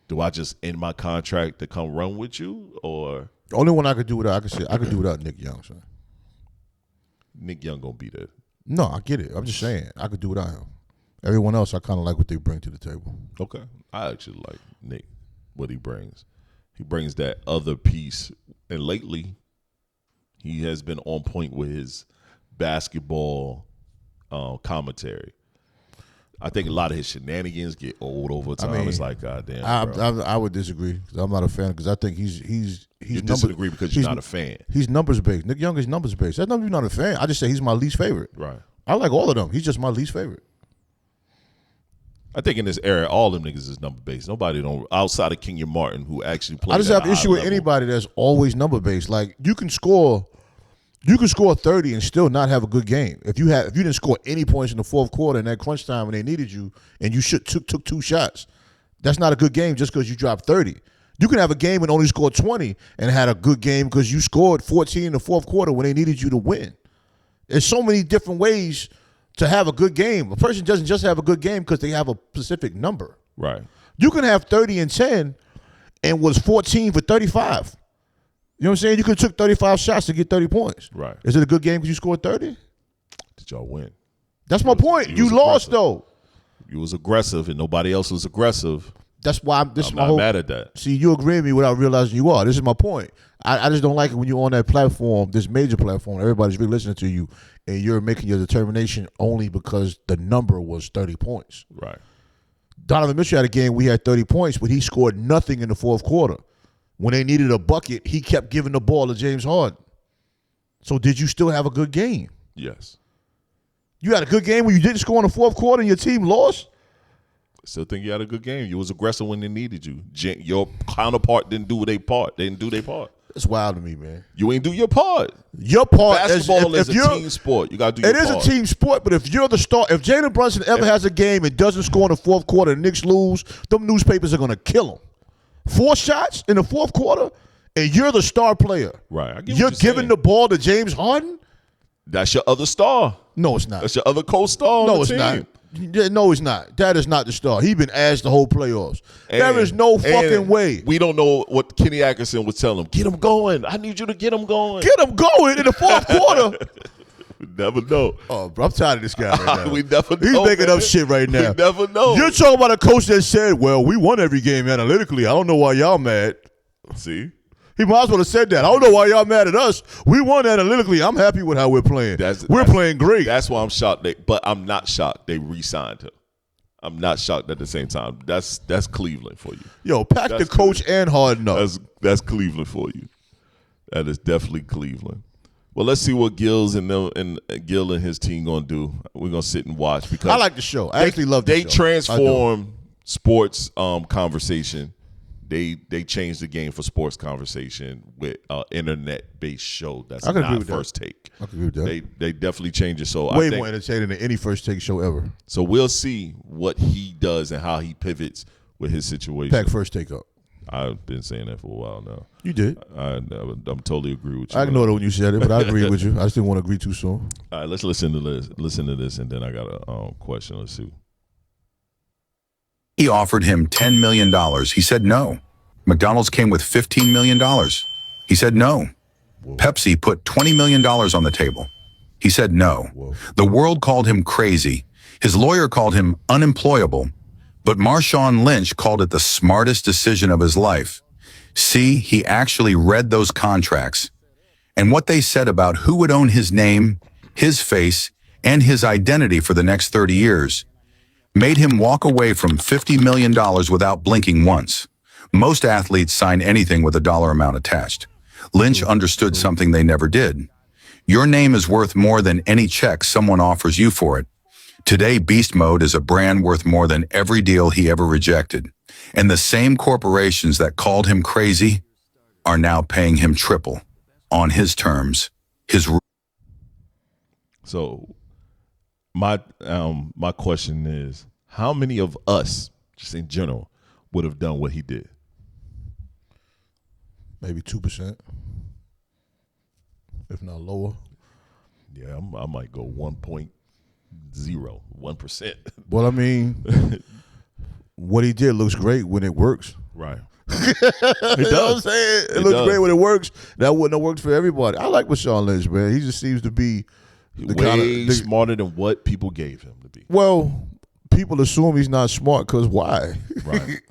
do I just end my contract to come run with you or? The only one I could do without, I could do without Nick Young, son. Nick Young gonna be there. No, I get it. I'm just saying I could do without him. Everyone else, I kind of like what they bring to the table. Okay, I actually like Nick, what he brings. He brings that other piece, and lately, he has been on point with his basketball commentary. I think a lot of his shenanigans get old over time. I mean, it's like, goddamn. I would disagree because I'm not a fan because I think he's you disagree because you're not a fan. He's numbers based. Nick Young is numbers based. That's not you're not a fan. I just say he's my least favorite. Right. I like all of them. He's just my least favorite. I think in this era, all them niggas is number based. Nobody don't outside of Kenyon Martin who actually plays. I just have issue with anybody that's always number based. Like you can score You could score 30 and still not have a good game. If you didn't score any points in the fourth quarter in that crunch time when they needed you, and you took 2 shots, that's not a good game just because you dropped 30. You can have a game and only score 20 and had a good game because you scored 14 in the fourth quarter when they needed you to win. There's so many different ways to have a good game. A person doesn't just have a good game because they have a specific number. Right. You can have 30 and 10 and was 14 for 35. You know what I'm saying? You could have took 35 shots to get 30 points. Right. Is it a good game because you scored 30? Did y'all win? That's my point. You lost, though. You was aggressive and nobody else was aggressive. That's why I'm not mad at that. See, you agree with me without realizing you are. This is my point. I just don't like it when you're on that platform, this major platform, everybody's really listening to you, and you're making your determination only because the number was 30 points. Right. Donovan Mitchell had a game we had 30 points, but he scored nothing in the fourth quarter. When they needed a bucket, he kept giving the ball to James Harden. So did you still have a good game? Yes. You had a good game when you didn't score in the fourth quarter and your team lost? Still think you had a good game. You was aggressive when they needed you. Your counterpart didn't do their part. They didn't do their part. It's wild to me, man. You ain't do your part. Your part Basketball is a team sport. You got to do your part. It is a team sport, but if you're the star, if Jalen Brunson ever has a game and doesn't score in the fourth quarter and Knicks lose, them newspapers are going to kill him. 4 shots in the fourth quarter, and you're the star player. Right. I get You're what giving saying. the ball to James Harden? That's your other star. No, it's not. That's your other co-star. No, on the it's team. not. Yeah, no, it's not. That is not the star. He's been asked the whole playoffs. There is no fucking way. We don't know what Kenny Atkinson was telling him. Get him going. I need you to get him going. Get him going in the fourth quarter. We never know. Oh, bro, I'm tired of this guy right now. We never know. He's making man. up shit right now. We never know. You're talking about a coach that said, well, we won every game analytically. I don't know why y'all mad. See? He might as well have said that. I don't know why y'all mad at us. We won analytically. I'm happy with how we're playing. We're playing great. That's why I'm shocked. But I'm not shocked they re-signed him. I'm not shocked at the same time. That's Cleveland for you. Yo, pack the coach and Harden up. That's Cleveland for you. That is definitely Cleveland. Well, let's see what Gills and Gil and his team gonna do. We're gonna sit and watch because I like the show. I actually love the show. They transform sports conversation. They changed the game for sports conversation with internet-based show. That's not First Take. I can agree with that. They definitely changed it. So Way more entertaining than any First Take show ever. So we'll see what he does and how he pivots with his situation. Pack First Take up. I've been saying that for a while now. You did. I'm totally agree with you. I ignored it when you said it, but I agree with you. I just didn't want to agree too soon. All right, let's listen to this. Listen to this, and then I got a question. Let's see. He offered him $10 million. He said no. McDonald's came with $15 million. He said no. Whoa. Pepsi put $20 million on the table. He said no. Whoa. The world called him crazy. His lawyer called him unemployable. But Marshawn Lynch called it the smartest decision of his life. See, he actually read those contracts. And what they said about who would own his name, his face, and his identity for the next 30 years made him walk away from $50 million without blinking once. Most athletes sign anything with a dollar amount attached. Lynch understood something they never did. Your name is worth more than any check someone offers you for it. Today, Beast Mode is a brand worth more than every deal he ever rejected. And the same corporations that called him crazy are now paying him triple on his terms. So my question is, how many of us, just in general, would have done what he did? Maybe 2%, if not lower. Yeah, I might go 1.01%. Well, I mean, what he did looks great when it works. Right. You know what I'm saying? It looks great when it works. That wouldn't have worked for everybody. I like Marshawn Lynch, man. He just seems to be way smarter than what people gave him to be. Well, people assume he's not smart because why? Right.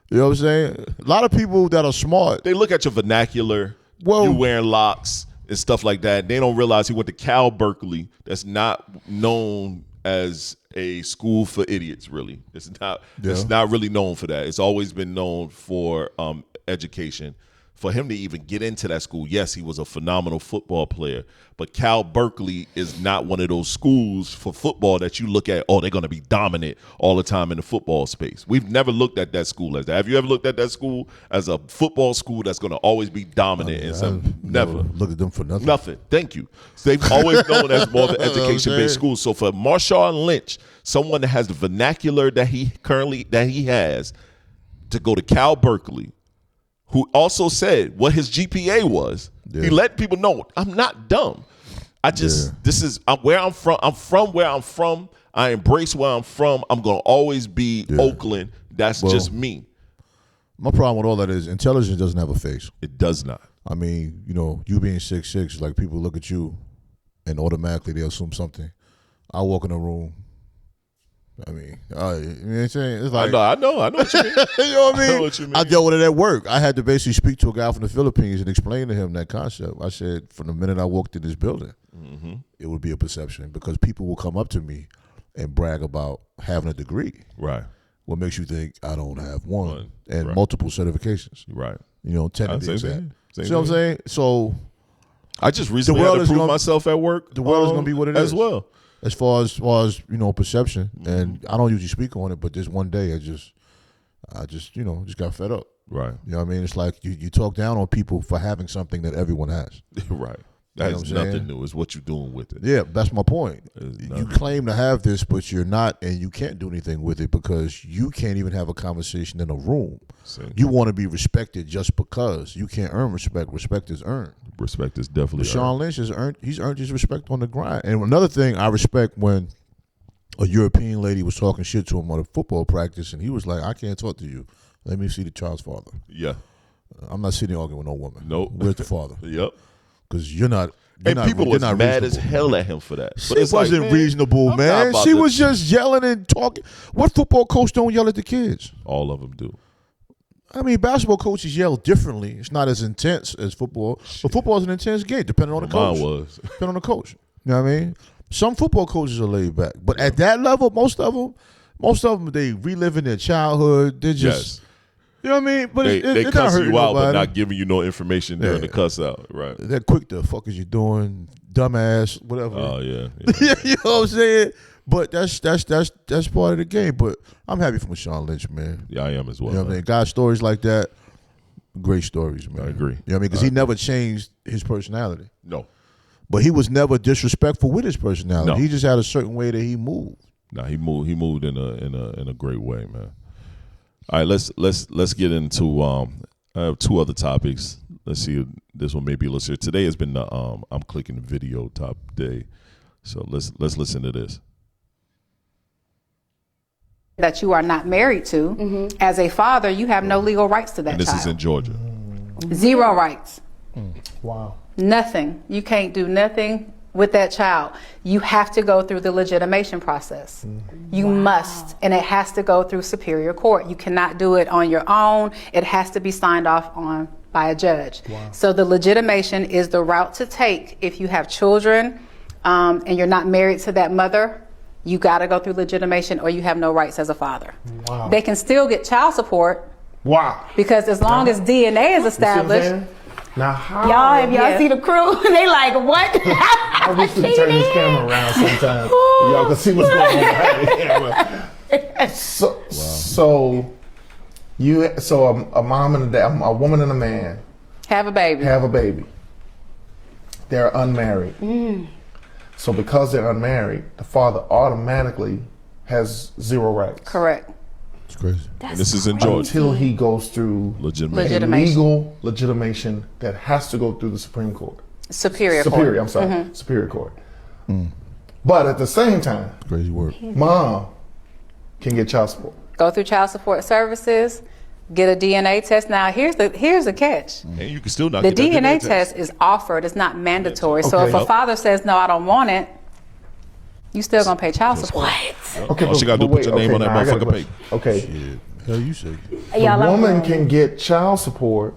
You know what I'm saying? A lot of people that are smart. They look at your vernacular, Well, you wearing locks and stuff like that. They don't realize he went to Cal Berkeley. That's not known as a school for idiots, really. It's not really known for that. It's always been known for education For him to even get into that school, yes, he was a phenomenal football player, but Cal Berkeley is not one of those schools for football that you look at, oh, they're going to be dominant all the time in the football space. We've never looked at that school as that. Have you ever looked at that school as a football school that's going to always be dominant in something? Never. Look at them for nothing. Nothing. Thank you. So they've always known as more of an education-based school. So for Marshawn Lynch, someone that has the vernacular that he has, to go to Cal Berkeley, who also said what his GPA was. Yeah. He let people know, I'm not dumb. This is where I'm from. I'm from where I'm from. I embrace where I'm from. I'm going to always be Oakland. That's just me. My problem with all that is intelligence doesn't have a face. It does not. I mean, you being 6'6", like people look at you and automatically they assume something. I walk in a room. I mean, you know what I'm saying? It's like, I know what you mean. You know what I mean? I know what you mean. I dealt with it at work. I had to basically speak to a guy from the Philippines and explain to him that concept. I said, from the minute I walked in this building, it would be a perception because people will come up to me and brag about having a degree. Right. What makes you think I don't have one and right. multiple certifications? Right. 10 to be exact. See what I'm saying? So I just recently had to prove myself at work. The world is going to be what it is as well. As far as perception, and I don't usually speak on it, but this one day I just got fed up. Right. You know what I mean? It's like you talk down on people for having something that everyone has. Right. That's nothing new. It's what you're doing with it. Yeah, that's my point. You claim to have this, but you're not, and you can't do anything with it because you can't even have a conversation in a room. You want to be respected just because. You can't earn respect. Respect is earned. Respect is definitely earned. Marshawn Lynch has earned his respect on the grind. And another thing I respect when a European lady was talking shit to him on a football practice, and he was like, I can't talk to you. Let me see the child's father. Yeah. I'm not sitting arguing with no woman. Nope. Where's the father? Yep. Because you're not. And people was mad as hell at him for that. But it wasn't reasonable, man. She was just yelling and talking. What football coach don't yell at the kids? All of them do. I mean, basketball coaches yell differently. It's not as intense as football. But football is an intense game, depending on the coach. Mine was. Depending on the coach. You know what I mean? Some football coaches are laid back. But at that level, most of them, they reliving their childhood. They're just... You know what I mean? But they cuss you out, but not giving you no information during the cuss out, right? They're quick to fuck is you doing, dumbass, whatever. Oh yeah. You know what I'm saying? But that's part of the game. But I'm happy for Marshawn Lynch, man. Yeah, I am as well. You know what I mean? Got stories like that, great stories, man. I agree. You know what I mean? Because he never changed his personality. No. But he was never disrespectful with his personality. No. He just had a certain way that he moved. Nah, he moved in a great way, man. All right, let's get into I have two other topics. Let's see if this one may be listed. Today has been the I'm clicking the video top day. So let's listen to this. That you are not married to. As a father, you have no legal rights to that child. And this is in Georgia. Zero rights. Wow. Nothing. You can't do nothing with that child. You have to go through the legitimation process. You must, and it has to go through Superior Court. You cannot do it on your own. It has to be signed off on by a judge. So the legitimation is the route to take if you have children and you're not married to that mother. You got to go through legitimation or you have no rights as a father. They can still get child support. Because as long as DNA is established. Now, how y'all, if y'all see the crew, they like, what? I wish we could turn this camera around sometimes. Y'all can see what's going on behind the camera. So a mom and a dad, a woman and a man have a baby. They're unmarried. So because they're unmarried, the father automatically has zero rights. Correct. It's crazy. And this is in Georgia. Until he goes through legitimation. Legal legitimation that has to go through the Supreme Court. Superior Court. But at the same time, crazy work. Mom can get child support. Go through child support services, get a DNA test. Now here's the catch. And you can still not the get DNA test is offered, it's not mandatory. So if a father says no, I don't want it, you still gonna pay child support. Okay, all she gotta do put your name on that motherfucker paper. Okay. Shit. Hell, you say. The woman can get child support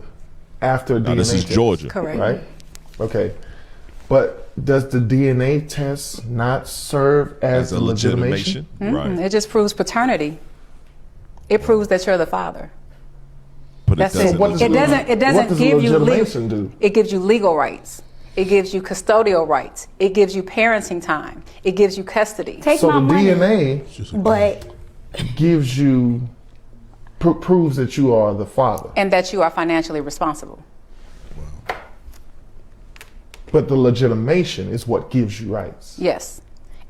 after a DNA this is test. Georgia. Correct. Right? Okay. But does the DNA test not serve as a legitimation? Right. It just proves paternity. It proves that you're the father. That's it. It doesn't give you legal. It gives you legal rights. It gives you custodial rights. It gives you parenting time. It gives you custody. So the DNA, but gives you proves that you are the father and that you are financially responsible. Wow. But the legitimation is what gives you rights. Yes.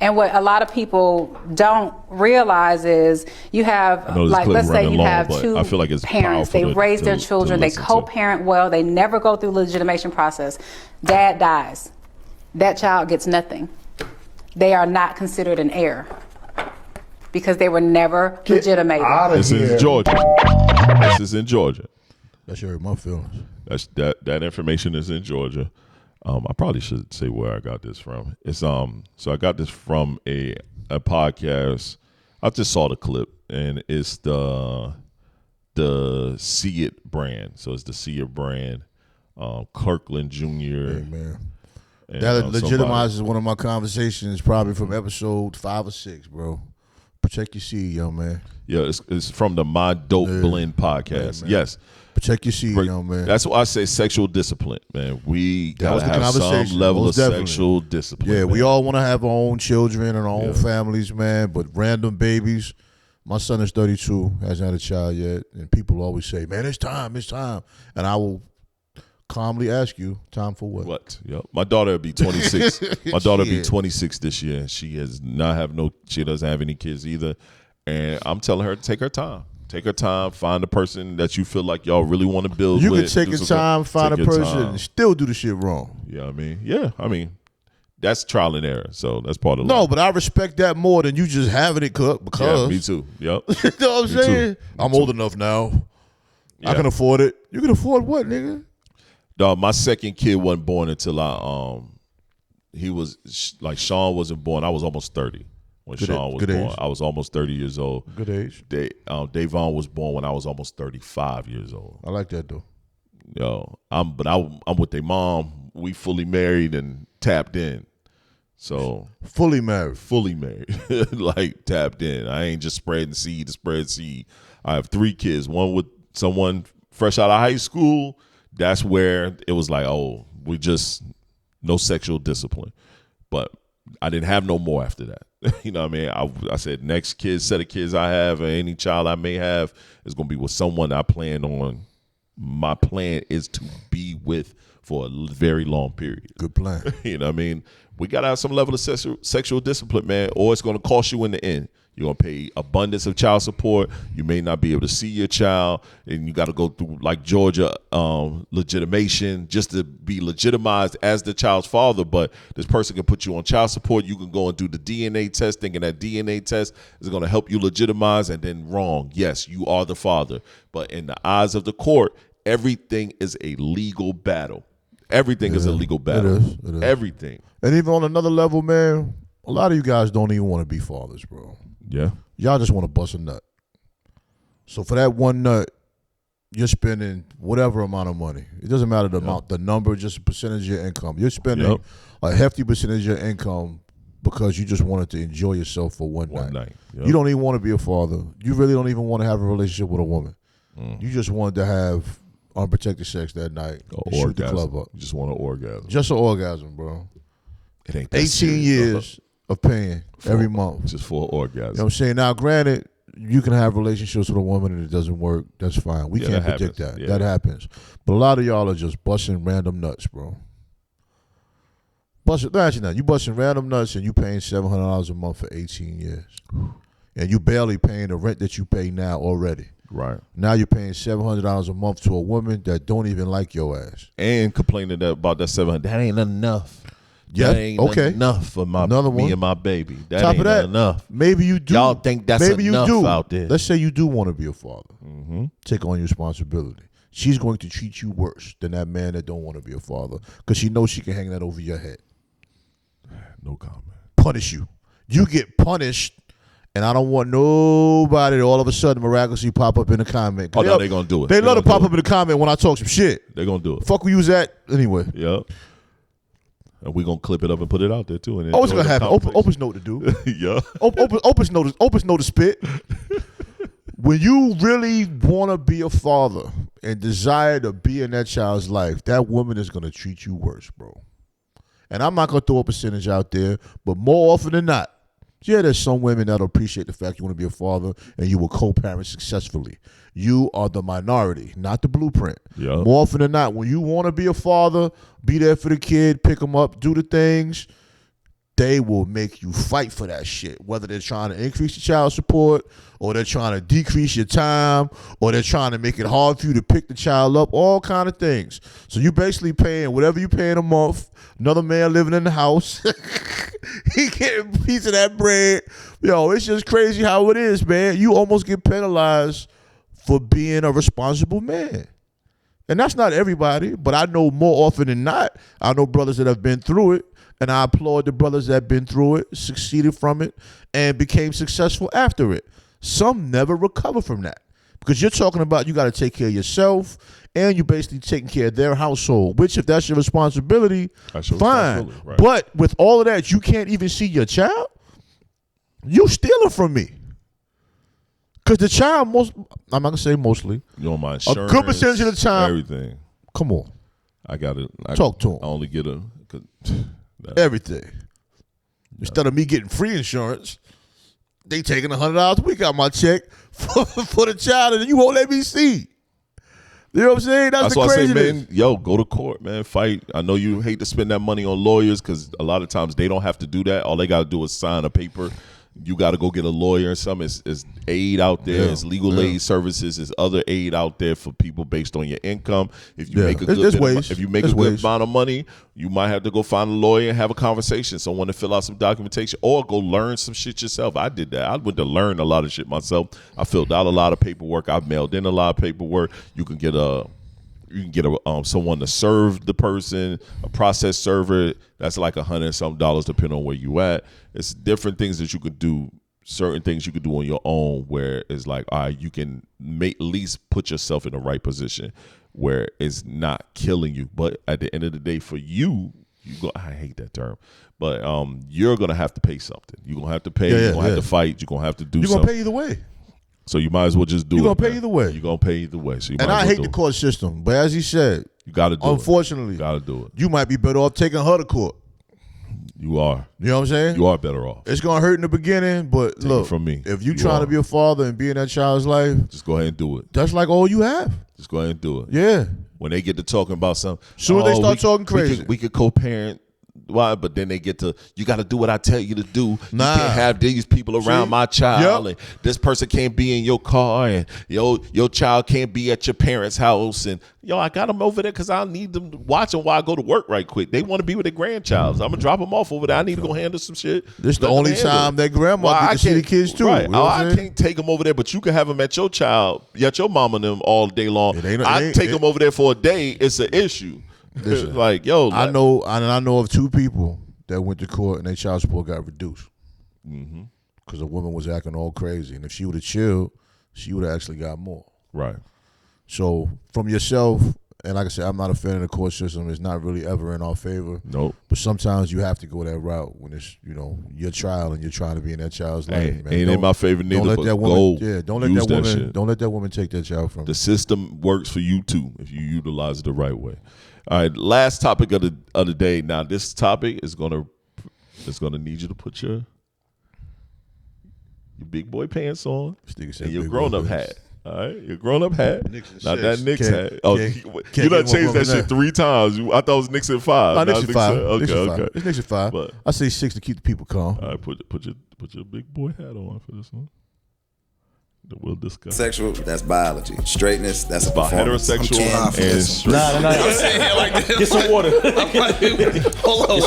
And what a lot of people don't realize is you have, like, let's say you have two parents, they raise their children, they co-parent well, they never go through the legitimation process. Dad dies. That child gets nothing. They are not considered an heir because they were never legitimated. This is Georgia. This is in Georgia. That's your my feelings. That information is in Georgia. I probably should say where I got this from. It's so I got this from a podcast. I just saw the clip, and it's the See It brand. So it's the See It brand. Kirkland Jr. Hey, man. And, that legitimizes one of my conversations, probably from episode 5 or 6, bro. Protect your seed, young man. Yeah, it's from the My Dope Blend podcast. Yes. Protect your seed, young man. That's why I say sexual discipline, man. We gotta have some level of sexual discipline. Yeah, man. we all want to have our own children and our own families, man. But random babies. My son is 32, hasn't had a child yet, and people always say, "Man, it's time, and I will calmly ask you, time for what? What? Yep. My daughter will be 26. My daughter will be 26 this year. She doesn't have any kids either. And I'm telling her to take her time. Take her time, find a person that you feel like y'all really want to build with. You can take your time, find a person, and still do the shit wrong. Yeah, I mean, that's trial and error. So that's part of life. No, but I respect that more than you just having it cooked because. Yeah, me too. Yep. You know what I'm saying? I'm old enough now. Yeah. I can afford it. You can afford what, nigga? Dog, my second kid wasn't born until Sean wasn't born. I was almost 30 when Sean was born. I was almost 30 years old. Good age. Davon was born when I was almost 35 years old. I like that though. Yo, I'm with their mom. We fully married and tapped in. So fully married, like tapped in. I ain't just spreading seed to spread seed. I have 3 kids. One with someone fresh out of high school. That's where it was like, oh, we just no sexual discipline. But I didn't have no more after that. You know what I mean? I said next set of kids I have, or any child I may have, is going to be with someone I plan on. My plan is to be with for a very long period. Good plan. You know what I mean? We got to have some level of sexual discipline, man, or it's going to cost you in the end. You're going to pay abundance of child support. You may not be able to see your child, and you got to go through, like Georgia, legitimation just to be legitimized as the child's father. But this person can put you on child support. You can go and do the DNA test, thinking that DNA test is going to help you legitimize, and then wrong. Yes, you are the father. But in the eyes of the court, everything is a legal battle. Everything is a legal battle. It is. Everything. And even on another level, man, a lot of you guys don't even want to be fathers, bro. Yeah. Y'all just want to bust a nut. So for that one nut, you're spending whatever amount of money. It doesn't matter the amount, the number, just a percentage of your income. You're spending a hefty percentage of your income because you just wanted to enjoy yourself for one night. Yep. You don't even want to be a father. You really don't even want to have a relationship with a woman. You just wanted to have unprotected sex that night and shoot the club up. You just want an orgasm. Just an orgasm, bro. It ain't that 18 serious, years of paying every month. Just for an orgasm. You know what I'm saying? Now, granted, you can have relationships with a woman and it doesn't work. That's fine. We can't predict that. Yeah. That happens. But a lot of y'all are just busting random nuts, bro. You busting random nuts and you paying $700 a month for 18 years. And you barely paying the rent that you pay now already. Right. Now you're paying $700 a month to a woman that don't even like your ass. And complaining about that $700. That ain't enough. Yeah, that ain't enough for me and my baby. That Top ain't of that, enough. Maybe you do. Y'all think that's enough out there. Let's say you do want to be a father. Take on your responsibility. She's going to treat you worse than that man that don't want to be a father because she knows she can hang that over your head. No comment. Punish you. You get punished, and I don't want nobody to all of a sudden miraculously pop up in the comment. Oh, no, they're going to do it. They love to pop up in the comment when I talk some shit. They're going to do it. Fuck where you was at anyway. Yep. And we're going to clip it up and put it out there, too. And it's going to happen. Opus know what to do. Yeah. Opus know to spit. When you really want to be a father and desire to be in that child's life, that woman is going to treat you worse, bro. And I'm not going to throw a percentage out there, but more often than not, yeah, there's some women that'll appreciate the fact you want to be a father and you will co-parent successfully. You are the minority, not the blueprint. Yep. More often than not, when you want to be a father, be there for the kid, pick them up, do the things, they will make you fight for that shit. Whether they're trying to increase your child support or they're trying to decrease your time or they're trying to make it hard for you to pick the child up, all kind of things. So you basically paying whatever you paying a month, another man living in the house. He getting a piece of that bread. Yo, it's just crazy how it is, man. You almost get penalized for being a responsible man. And that's not everybody, but I know more often than not, I know brothers that have been through it, and I applaud the brothers that have been through it, succeeded from it, and became successful after it. Some never recover from that because you're talking about you got to take care of yourself and you're basically taking care of their household, which if that's your responsibility, fine. Right. But with all of that, you can't even see your child? You stealing from me. Because the child, I'm not going to say mostly. You don't mind insurance, a good percentage of the time. Everything. Come on. I got it. Talk to him. I only get everything. Instead of me getting free insurance, they taking $100 a week out my check for the child, and you won't let me see. You know what I'm saying? That's the craziness. Why I say, man, yo, go to court, man. Fight. I know you hate to spend that money on lawyers because a lot of times they don't have to do that. All they got to do is sign a paper. You got to go get a lawyer or something. It's aid out there. It's legal aid services. There's other aid out there for people based on your income. If you make a good amount of money, you might have to go find a lawyer and have a conversation. Someone to fill out some documentation or go learn some shit yourself. I did that. I went to learn a lot of shit myself. I filled out a lot of paperwork. I mailed in a lot of paperwork. You can get someone to serve the person, a process server. That's like $100 some depending on where you at. It's different things that you could do. Certain things you could do on your own, where it's like, all right, you can at least put yourself in the right position where it's not killing you. But at the end of the day, for you, I hate that term, but you're gonna have to pay something. You're gonna have to pay. You're gonna have to fight. You're gonna have to do. You're gonna pay either way. So you might as well just do it. You're going to pay either way. You're going to pay either way. So and I hate the court system, but as he said, you got to do unfortunately, you got to do it. You might be better off taking her to court. You are. You know what I'm saying? You are better off. It's going to hurt in the beginning, but look, from me, if you trying to be a father and be in that child's life, just go ahead and do it. That's like all you have. Just go ahead and do it. Yeah. When they get to talking about something, soon as they start talking crazy, we could co-parent. Why? But then they get to, you got to do what I tell you to do. Nah. You can't have these people around my child. And this person can't be in your car. And your child can't be at your parents' house. And I got them over there because I need them to watch them while I go to work right quick. They want to be with their grandchild. So I'm going to drop them off over there. I need to go handle some shit. This is the only time that grandma get to see the kids too. Right. You know I can't take them over there, but you can have them at your mom and them all day long. I take them over there for a day. It's an issue. Listen, like, I know of two people that went to court and their child support got reduced because a woman was acting all crazy, and if she would have chilled, she would have actually got more. Right. So from yourself, and like I said, I'm not a fan of the court system. It's not really ever in our favor. Nope. But sometimes you have to go that route when it's your child and you're trying to be in that child's life. Man. Ain't in my favor neither. Don't let that woman. Yeah. Don't let that woman. Don't let that woman take that child from you. The system works for you too if you utilize it the right way. All right, last topic of the day. Now, this topic is gonna need you to put your big boy pants on and your grown up hat. All right, your grown up hat, not that Knicks hat. Oh, you done changed that shit 3 times. I thought it was Knicks at 5. No, Knicks at 5. Okay. It's Knicks at 5. But I say 6 to keep the people calm. All right, put your big boy hat on for this one. That we'll discuss. Sexual, that's biology. Straightness, that's a about heterosexual and straight. Nah. Get some water. Hold on.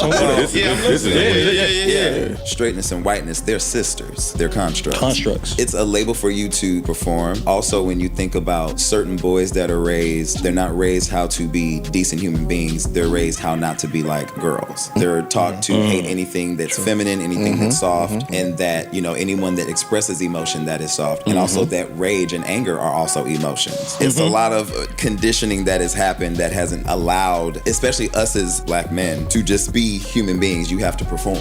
Yeah. Straightness and whiteness, they're sisters. They're constructs. It's a label for you to perform. Also, when you think about certain boys that are raised, they're not raised how to be decent human beings. They're raised how not to be like girls. They're taught to hate anything that's feminine, anything that's soft, and that, anyone that expresses emotion that is soft. And also that rage and anger are also emotions. It's a lot of conditioning that has happened that hasn't allowed, especially us as black men, to just be human beings. You have to perform.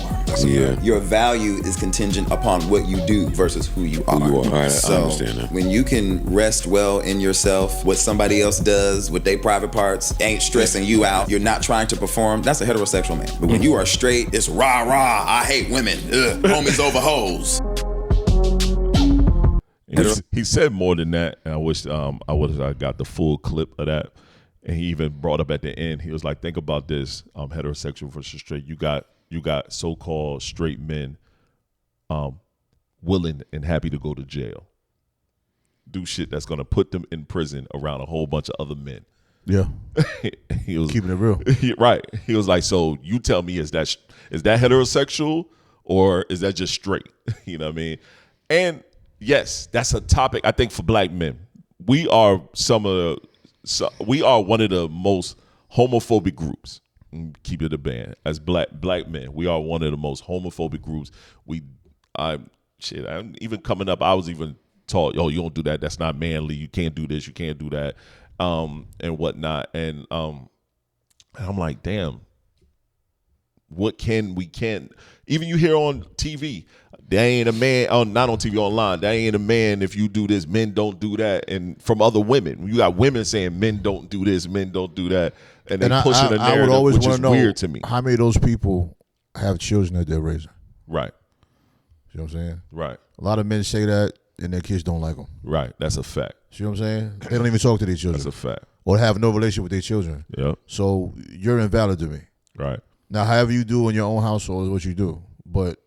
Your value is contingent upon what you do versus who you are. Right, so I understand that. when you can rest well in yourself, what somebody else does with their private parts ain't stressing you out, you're not trying to perform, that's a heterosexual man. But when you are straight, it's rah rah, I hate women, homies over hoes. He said more than that, and I wish I got the full clip of that. And he even brought up at the end, he was like, think about this, heterosexual versus straight. You got so-called straight men willing and happy to go to jail, do shit that's going to put them in prison around a whole bunch of other men. Yeah. He was keeping it real. Right. He was like, so you tell me, is that heterosexual or is that just straight? You know what I mean? And yes, that's a topic, I think, for black men. We are one of the most homophobic groups. Keep it a band. As black men, we are one of the most homophobic groups. Even coming up, I was even taught, you don't do that. That's not manly. You can't do this. You can't do that, and whatnot. And I'm like, damn. What can we even you hear on TV, there ain't a man, not on TV, online, there ain't a man if you do this, men don't do that. And from other women, you got women saying men don't do this, men don't do that, and they pushing a narrative, I would always which want is to know weird to me. How many of those people have children that they're raising? Right. You know what I'm saying? Right. A lot of men say that and their kids don't like them. Right. That's a fact. You know what I'm saying? They don't even talk to their children. That's a fact. Or have no relationship with their children. Yep. So you're invalid to me. Right. Now, however you do in your own household is what you do. But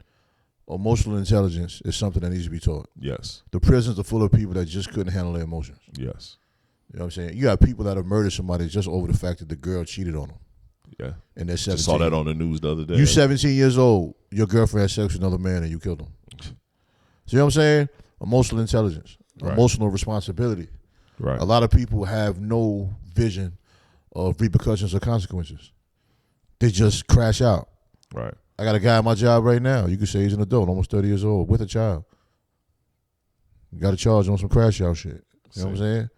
emotional intelligence is something that needs to be taught. Yes. The prisons are full of people that just couldn't handle their emotions. Yes. You know what I'm saying? You got people that have murdered somebody just over the fact that the girl cheated on them. Yeah. And they're 17. Just saw that on the news the other day. You 17 years old, your girlfriend had sex with another man and you killed him. See what I'm saying? Emotional intelligence, emotional responsibility. Right. A lot of people have no vision of repercussions or consequences. They just crash out. Right. I got a guy at my job right now. You could say he's an adult, almost 30 years old, with a child. You got to charge on some crash out shit. You know what I'm saying?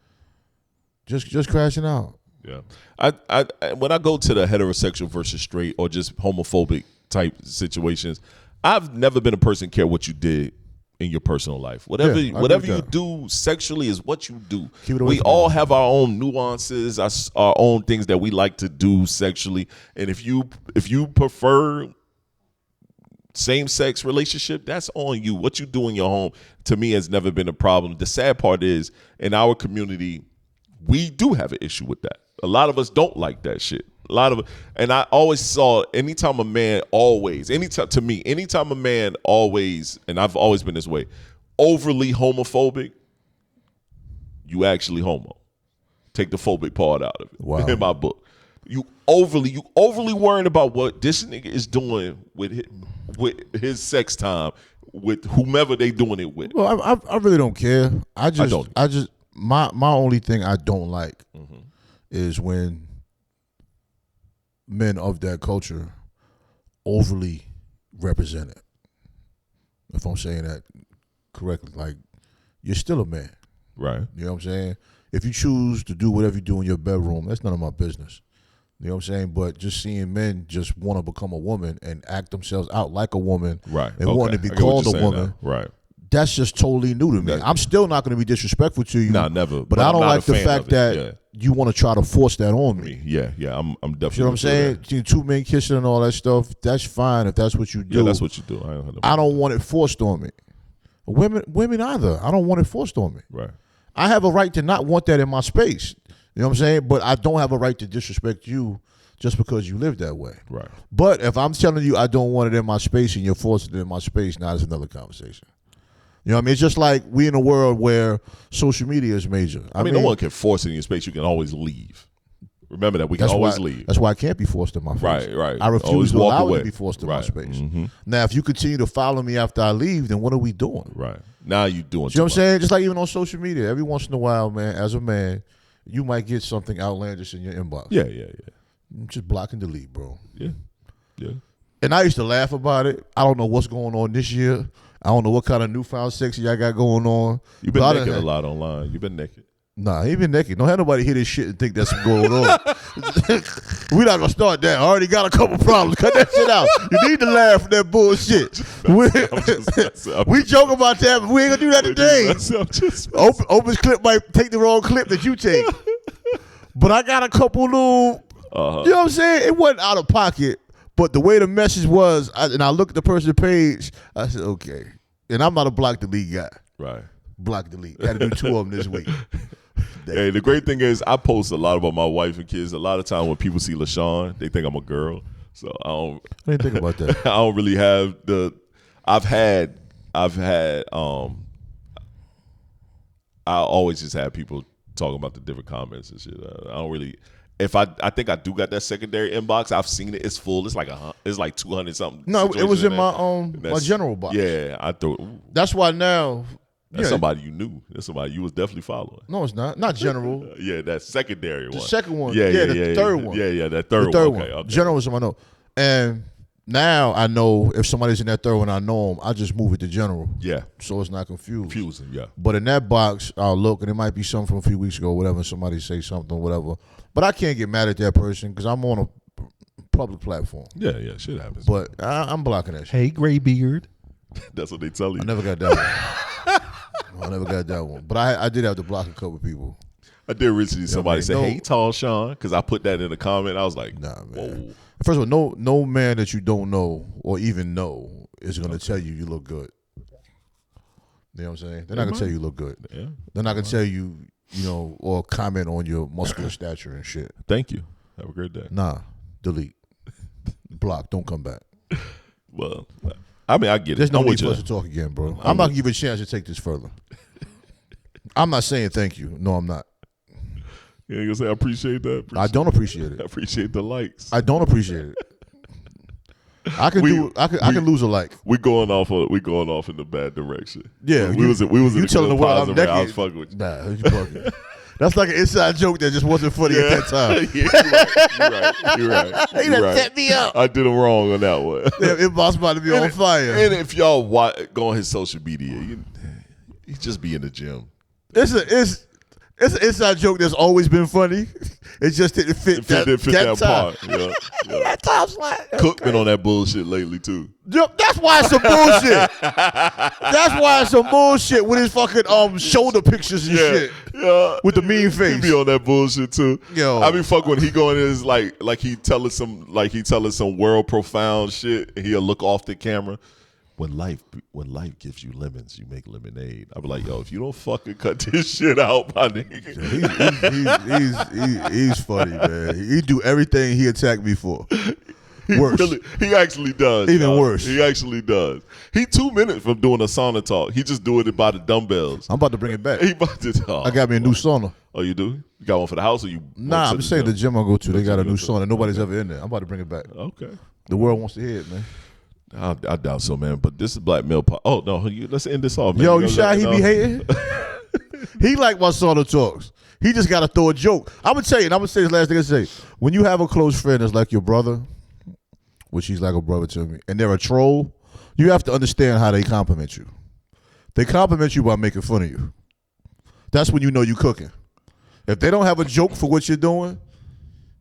Just crashing out. Yeah. I when I go to the heterosexual versus straight or just homophobic type situations, I've never been a person care what you did in your personal life. Whatever you do sexually is what you do. We all have our own nuances, our own things that we like to do sexually. And if you prefer same-sex relationship, that's on you. What you do in your home, to me, has never been a problem. The sad part is, in our community, we do have an issue with that. A lot of us don't like that shit. And I always saw, anytime a man always, anytime a man always, and I've always been this way, overly homophobic, you actually homo. Take the phobic part out of it. Wow. In my book. You overly worrying about what this nigga is doing with his sex time with whomever they doing it with. Well, I really don't care. My only thing I don't like is when men of that culture overly represent it. If I'm saying that correctly, like, you're still a man. Right. You know what I'm saying? If you choose to do whatever you do in your bedroom, that's none of my business. You know what I'm saying? But just seeing men just want to become a woman and act themselves out like a woman, right, and wanting to be called a woman, right? That's just totally new to me. I'm still not going to be disrespectful to you. Nah, never. But I don't like the fact that you want to try to force that on me. Yeah, I'm definitely. You know what I'm saying? Two men kissing and all that stuff, that's fine if that's what you do. Yeah, that's what you do. I don't want it forced on me. Women either. I don't want it forced on me. Right. I have a right to not want that in my space. You know what I'm saying? But I don't have a right to disrespect you just because you live that way. Right. But if I'm telling you I don't want it in my space and you're forcing it in my space, now it's another conversation. You know what I mean? It's just like we in a world where social media is major. I mean, no one can force it in your space. You can always leave. Remember that. We can always leave. That's why I can't be forced in my face. Right. I refuse to allow it to be forced in my space. Mm-hmm. Now, if you continue to follow me after I leave, then what are we doing? Right. Now you're doing You know what I'm saying? Just like even on social media, every once in a while, man, as a man, you might get something outlandish in your inbox. Yeah. Just block and delete, bro. Yeah. And I used to laugh about it. I don't know what's going on this year. I don't know what kind of newfound sex y'all got going on. You've been naked a lot online. You've been naked. Nah, he been naked. Don't have nobody hear this shit and think that's going on. We not gonna start that. I already got a couple problems. Cut that shit out. You need to laugh at that bullshit. We joke about that, but we ain't gonna do that today. Open's clip might take the wrong clip that you take. But I got a couple little, you know what I'm saying? It wasn't out of pocket, but the way the message was, and I looked at the person's page, I said, okay. And I'm not a block delete guy. Right. Block delete. Had to do 2 of them this week. Hey, the great thing is I post a lot about my wife and kids. A lot of time when people see LaShawn, they think I'm a girl. So I didn't think about that. I don't really have I always just have people talking about the different comments and shit. I don't really. I think I do got that secondary inbox. I've seen it. It's full. It's like 200 something. No, it was in my my general box. Yeah, I thought. That's why now. That's somebody you knew. That's somebody you was definitely following. No, it's not. Not general. Yeah, that secondary one. The second one. The third one. Yeah, that third one. Okay. General is someone I know. And now I know if somebody's in that third one, I know them, I just move it to general. Yeah. So it's not confusing, yeah. But in that box, I'll look, and it might be something from a few weeks ago, whatever, somebody say something, whatever. But I can't get mad at that person because I'm on a public platform. Yeah, shit happens. But I'm blocking that shit. Hey, gray beard. That's what they tell you. I never got that one. I never got that one. But I did have to block a couple people. I did recently somebody say, hey, TALLSHON, because I put that in the comment. I was like, nah, man. Whoa. First of all, no man that you don't know or even know is going to tell you look good. You know what I'm saying? They're not going to tell you look good. Yeah. They're not going to tell you, or comment on your muscular stature and shit. Thank you. Have a great day. Nah, delete. Block. Don't come back. Well, I mean, I get it. There's no need for us to talk again, bro. I'm not going to give you a chance to take this further. I'm not saying thank you. No, I'm not. Yeah, you gonna say I appreciate that? I don't appreciate it. I appreciate the likes. I don't appreciate it. I can lose a like. We going off in the bad direction. Yeah, we was in you telling the world I'm naked. I was fucking with you. Nah, you fucking. That's like an inside joke that just wasn't funny at that time. You're right. He done set me up. I did him wrong on that one. It was about to be on fire. And if y'all go on his social media, he just be in the gym. It's an inside joke that's always been funny. It just didn't fit that part. Yeah. That time's like Cook been on that bullshit lately too. That's why it's some bullshit. That's why it's some bullshit with his fucking shoulder pictures and shit. Yeah. With the mean face. He be on that bullshit too. Yo. I be fucking when he going in his like he telling some world profound shit and he'll look off the camera. When life gives you lemons, you make lemonade. I be like, yo, if you don't fucking cut this shit out, my nigga. He's funny, man. He do everything he attacked me for. Worse. He actually does. Even worse. He actually does. He 2 minutes from doing a sauna talk. He just doing it by the dumbbells. I'm about to bring it back. He about to. I got me a new sauna. Oh, you do? You got one for the house, or you? Nah, I'm just saying the gym I go to, they got a new sauna. Nobody's ever in there. I'm about to bring it back. Okay. The world wants to hear it, man. I doubt so, man. But this is Black Male Pod. Oh no, let's end this off, man. Yo, you shy? He be hating. He like my sauna talks. He just got to throw a joke. I'm gonna tell you. And I'm gonna say this last thing I say. When you have a close friend that's like your brother, which he's like a brother to me, and they're a troll, you have to understand how they compliment you. They compliment you by making fun of you. That's when you know you cooking. If they don't have a joke for what you're doing,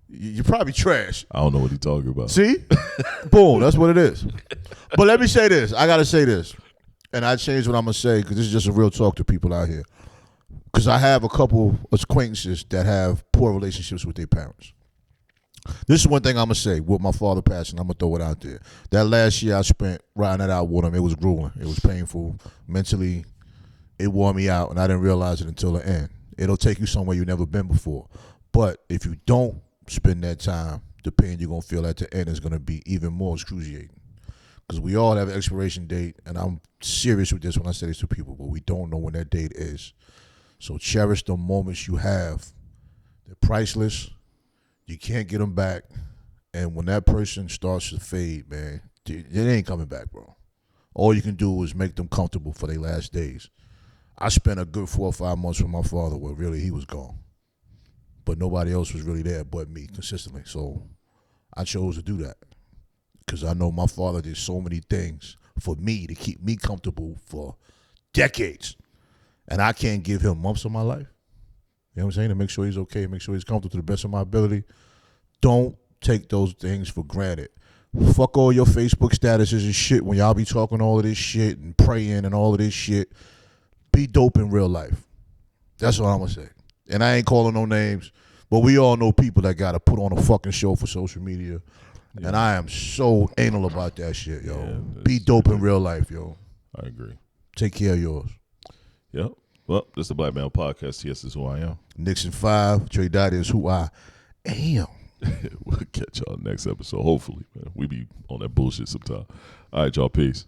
you're probably trash. I don't know what he's talking about. See? Boom. That's what it is. But let me say this. I got to say this. And I changed what I'm going to say because this is just a real talk to people out here. Because I have a couple acquaintances that have poor relationships with their parents. This is one thing I'm going to say. With my father passing, I'm going to throw it out there. That last year I spent riding that out with him, it was grueling. It was painful. Mentally, it wore me out, and I didn't realize it until the end. It'll take you somewhere you've never been before. But if you don't spend that time, the pain you're going to feel at the end is going to be even more excruciating. Because we all have an expiration date, and I'm serious with this when I say this to people, but we don't know when that date is. So cherish the moments you have. They're priceless. You can't get them back. And when that person starts to fade, man, it ain't coming back, bro. All you can do is make them comfortable for their last days. I spent a good 4 or 5 months with my father where really he was gone. But nobody else was really there but me consistently. So I chose to do that because I know my father did so many things for me to keep me comfortable for decades. And I can't give him months of my life. You know what I'm saying? To make sure he's okay, make sure he's comfortable to the best of my ability. Don't take those things for granted. Fuck all your Facebook statuses and shit when y'all be talking all of this shit and praying and all of this shit. Be dope in real life. That's what I'm going to say. And I ain't calling no names, but we all know people that got to put on a fucking show for social media. Yeah. And I am so anal about that shit, yo. Yeah, be dope in real life, yo. I agree. Take care of yours. Yep. Well, this is the Black Man Podcast. Yes, is who I am. Nixon 5. Tre-Dot is who I am. We'll catch y'all next episode, hopefully, man. We be on that bullshit sometime. All right, y'all. Peace.